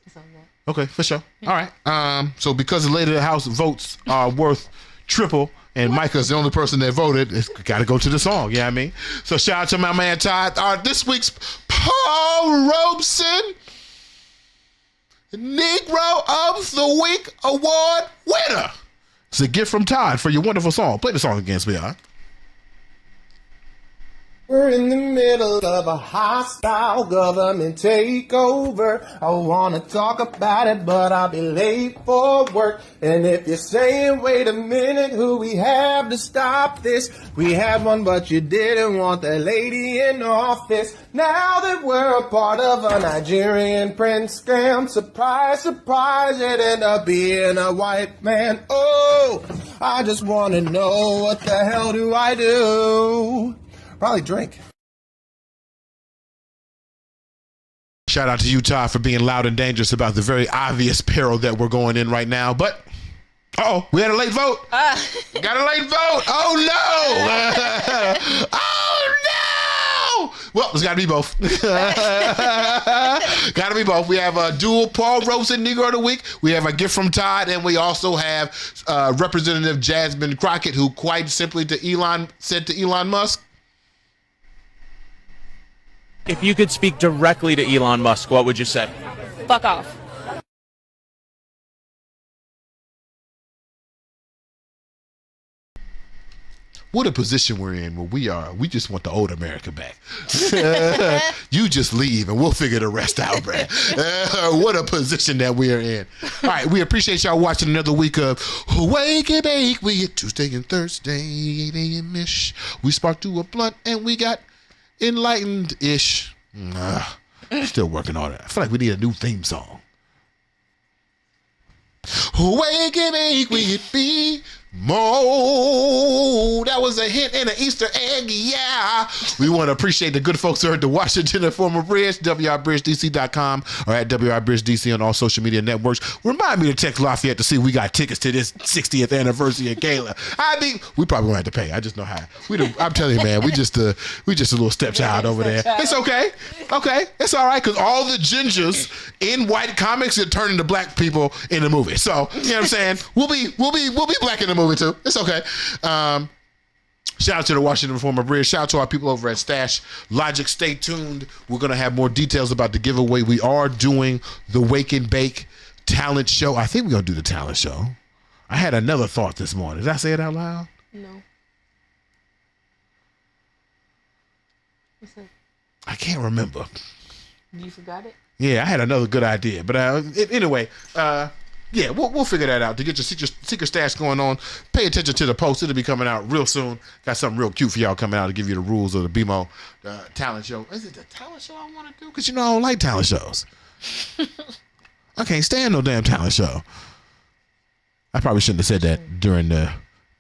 It's on that. Okay, for sure. All right. So because the Lady of the House votes are worth triple, and Micah's the only person that voted, it's got to go to the song. You know what I mean? So shout out to my man Todd. This week's Paul Robeson Negro of the Week Award winner. It's a gift from Todd for your wonderful song. Play the song again, sweetheart. We're in the middle of a hostile government takeover. I wanna talk about it, but I'll be late for work. And if you're saying, wait a minute, who we have to stop this? We had one, but you didn't want that lady in office. Now that we're a part of a Nigerian prince scam, surprise, surprise, it ended up being a white man. Oh, I just wanna know, what the hell do I do? Probably drink. Shout out to Utah for being loud and dangerous about the very obvious peril that we're going in right now. But, we had a late vote. Got a late vote. Oh, no. Oh, no. Well, it's got to be both. Got to be both. We have a dual Paul Robeson Negro of the Week. We have a gift from Todd. And we also have Representative Jasmine Crockett, who quite simply said to Elon Musk, If you could speak directly to Elon Musk, what would you say? Fuck off. what a position we're in where we just want the old America back. You just leave and we'll figure the rest out, Brad. What a position that we're in. All right, we appreciate y'all watching another week of Wake and Bake. We get Tuesday and Thursday, 8 a.m.-ish. We sparked to a blunt and we got enlightened-ish. Still working on it. I feel like we need a new theme song. Wake and Bake, we get BeMo. That was a hint and an Easter egg, yeah. We want to appreciate the good folks who are at the Washington Informer Bridge, WRBridgeDC.com, or at WRBridgeDC on all social media networks. Remind me to text Lafayette to see if we got tickets to this 60th anniversary of Gala. I mean, we probably won't have to pay. I just know how. I'm telling you, man, we just a little stepchild over there. It's okay. Okay, it's all right, because all the gingers in white comics are turning to black people in the movie. So, you know what I'm saying? We'll be black in the movie too. It's okay. Shout out to the Washington Informer Bridge. Shout out to our people over at Stash Logic. Stay tuned. We're going to have more details about the giveaway. We are doing the Wake and Bake talent show. I think we're going to do the talent show. I had another thought this morning. Did I say it out loud? No. What's that? I can't remember. You forgot it? Yeah, I had another good idea. But anyway, Yeah, we'll figure that out to get your secret stash going on. Pay attention to the post. It'll be coming out real soon. Got something real cute for y'all coming out to give you the rules of the BeMo talent show. Is it the talent show I want to do? Because I don't like talent shows. I can't stand no damn talent show. I probably shouldn't have said that during the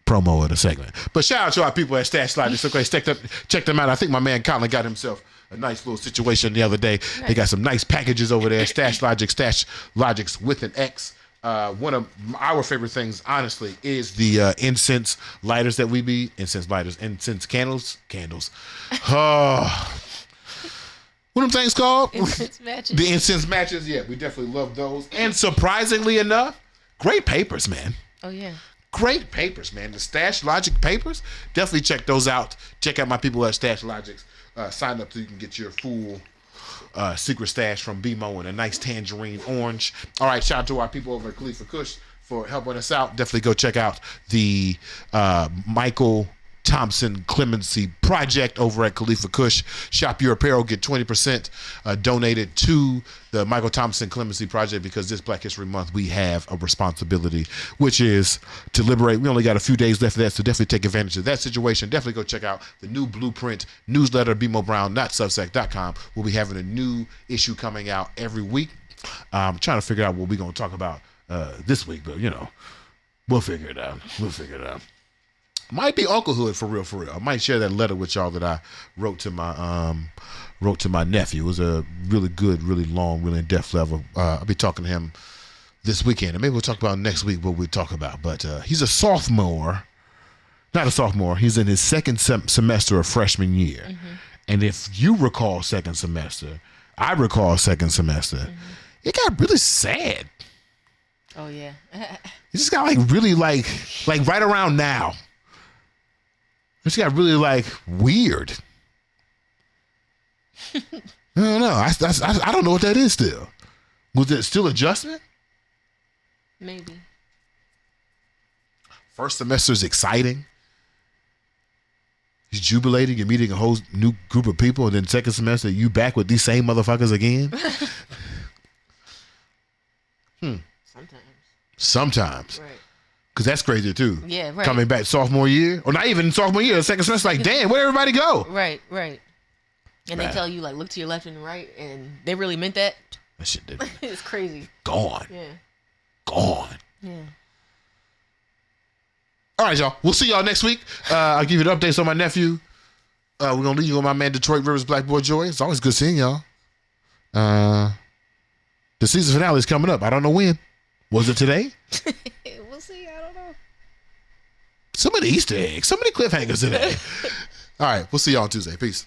promo of the segment. But shout out to our people at Stash Logics. Okay, check them out. I think my man Colin got himself a nice little situation the other day. Nice. They got some nice packages over there. Stash Logics with an X. One of our favorite things, honestly, is the incense lighters that we be. Incense candles. What them things called? Incense matches. The incense matches, yeah. We definitely love those. And surprisingly enough, great papers, man. Oh, yeah. Great papers, man. The Stash Logic papers, definitely check those out. Check out my people at Stash Logics. Sign up so you can get your full secret stash from BeMo in a nice tangerine orange. All right, shout out to our people over at Khalifa Kush for helping us out. Definitely go check out the Michael Thompson Clemency Project over at Khalifa Kush. Shop your apparel, get 20% donated to the Michael Thompson Clemency Project, because this Black History Month we have a responsibility, which is to liberate. We only got a few days left of that, so definitely take advantage of that situation. Definitely go check out the new Blueprint newsletter, BeMoBrown.substack.com. We'll be having a new issue coming out every week. I'm trying to figure out what we're going to talk about this week, but we'll figure it out. Might be unclehood for real. I might share that letter with y'all that I wrote to my nephew. It was a really good, really long, really in-depth level. I'll be talking to him this weekend, and maybe we'll talk about next week what we talk about. But he's a sophomore, not a sophomore. He's in his second semester of freshman year. Mm-hmm. And if you recall second semester, I recall second semester. Mm-hmm. It got really sad. Oh yeah. It just got really like right around now. It just got really weird. I don't know. I don't know what that is still. Was it still adjustment? Maybe. First semester is exciting. You're jubilating. You're meeting a whole new group of people. And then second semester, you back with these same motherfuckers again? Sometimes. Right. Because that's crazy too. Yeah, right. Coming back sophomore year, or not even sophomore year, second semester, damn, where'd everybody go? Right. And they tell you, look to your left and right, and they really meant that. That shit did. It's crazy. Gone. Yeah. Gone. Yeah. All right, y'all. We'll see y'all next week. I'll give you the updates on my nephew. We're going to leave you with my man, Detroit Rivers, Black Boy Joy. It's always good seeing y'all. The season finale is coming up. I don't know when. Was it today? We'll see. I don't know. So many Easter eggs. So many cliffhangers today. All right. We'll see y'all on Tuesday. Peace.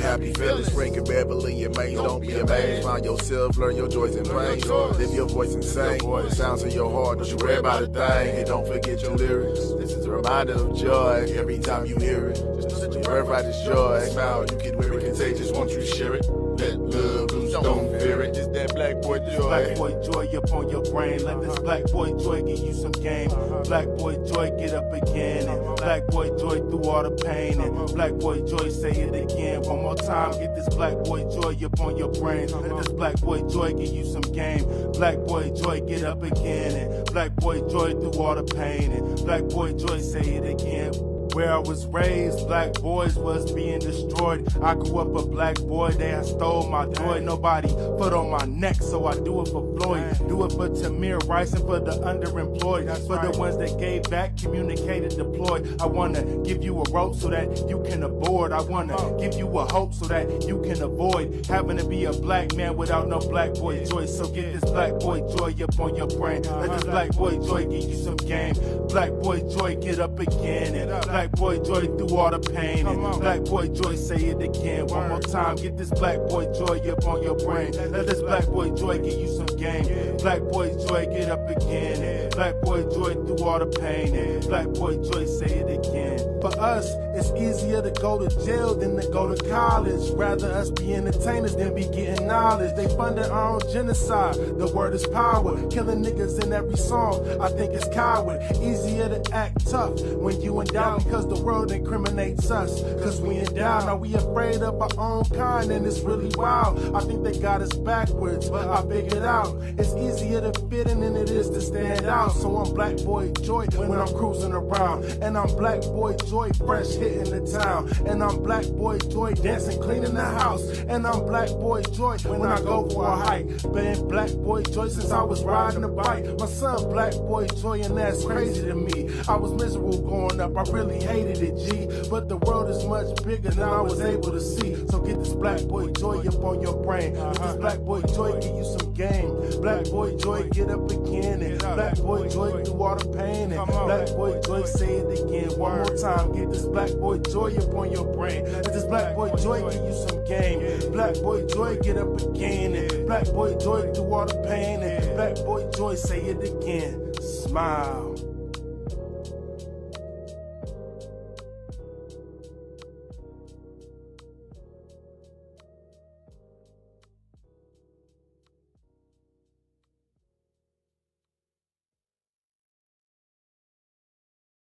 Happy feelings, breaking Beverly, your main. Don't be amazed. Find yourself, learn your joys and pains. Live your voice and sing. The sounds of your heart. Don't you worry about a thing. And don't forget your lyrics. This is a reminder of joy. Every time you hear it, just know that your birthright is joy. Smile, you can wear it contagious once you share it. Let love loose, don't fear it. Just that black boy joy. Black boy joy up on your brain. Let this black boy joy give you some game. Black boy joy get up again. And black boy joy through all the pain. And black boy joy say it again. One more time, get this black boy joy up on your brain. Let this black boy joy give you some game. Black boy joy get up again. And black boy joy through all the pain. And black boy joy say it again. Where I was raised, black boys was being destroyed. I grew up a black boy, they stole my joy. Nobody put on my neck, so I do it for Floyd. Do it for Tamir Rice and for the underemployed. For the ones that gave back, communicated, deployed. I wanna give you a rope so that you can aboard. I wanna give you a hope so that you can avoid having to be a black man without no black boy joy. So get this black boy joy up on your brain. Let this black boy joy give you some game. Black boy joy get up again. And black boy joy through all the pain. And black boy joy say it again. One more time, get this black boy joy up on your brain. Let this black boy joy give you some game. Black boy joy get up again. And Black boy joy through all the pain, and black boy joy say it again. For us, it's easier to go to jail than to go to college. Rather us be entertainers than be getting knowledge. They funded our own genocide. The word is power. Killing niggas in every song. I think it's coward. Easier to act tough when you in doubt because the world incriminates us. Cause we in doubt. Now we afraid of our own kind and it's really wild. I think they got us backwards, but I figured out it's easier to fit in than it is to stand out. So I'm black boy joy when I'm cruising around. And I'm black boy joy fresh hitting the town. And I'm black boy joy dancing cleaning the house. And I'm black boy joy when I go for a hike. Been black boy joy since I was riding a bike. My son black boy joy and that's crazy to me. I was miserable growing up, I really hated it, G. But the world is much bigger than I was able to see. So get this black boy joy up on your brain. Let this black boy joy give you some game. Black boy joy get up again. And black boy joy through all the pain. And black boy joy say it again. One more time, get this black boy joy up on your brain. Let this black boy joy give you some game. Black boy joy get up again. And black boy joy through all the pain. And black boy joy say it again. Smile.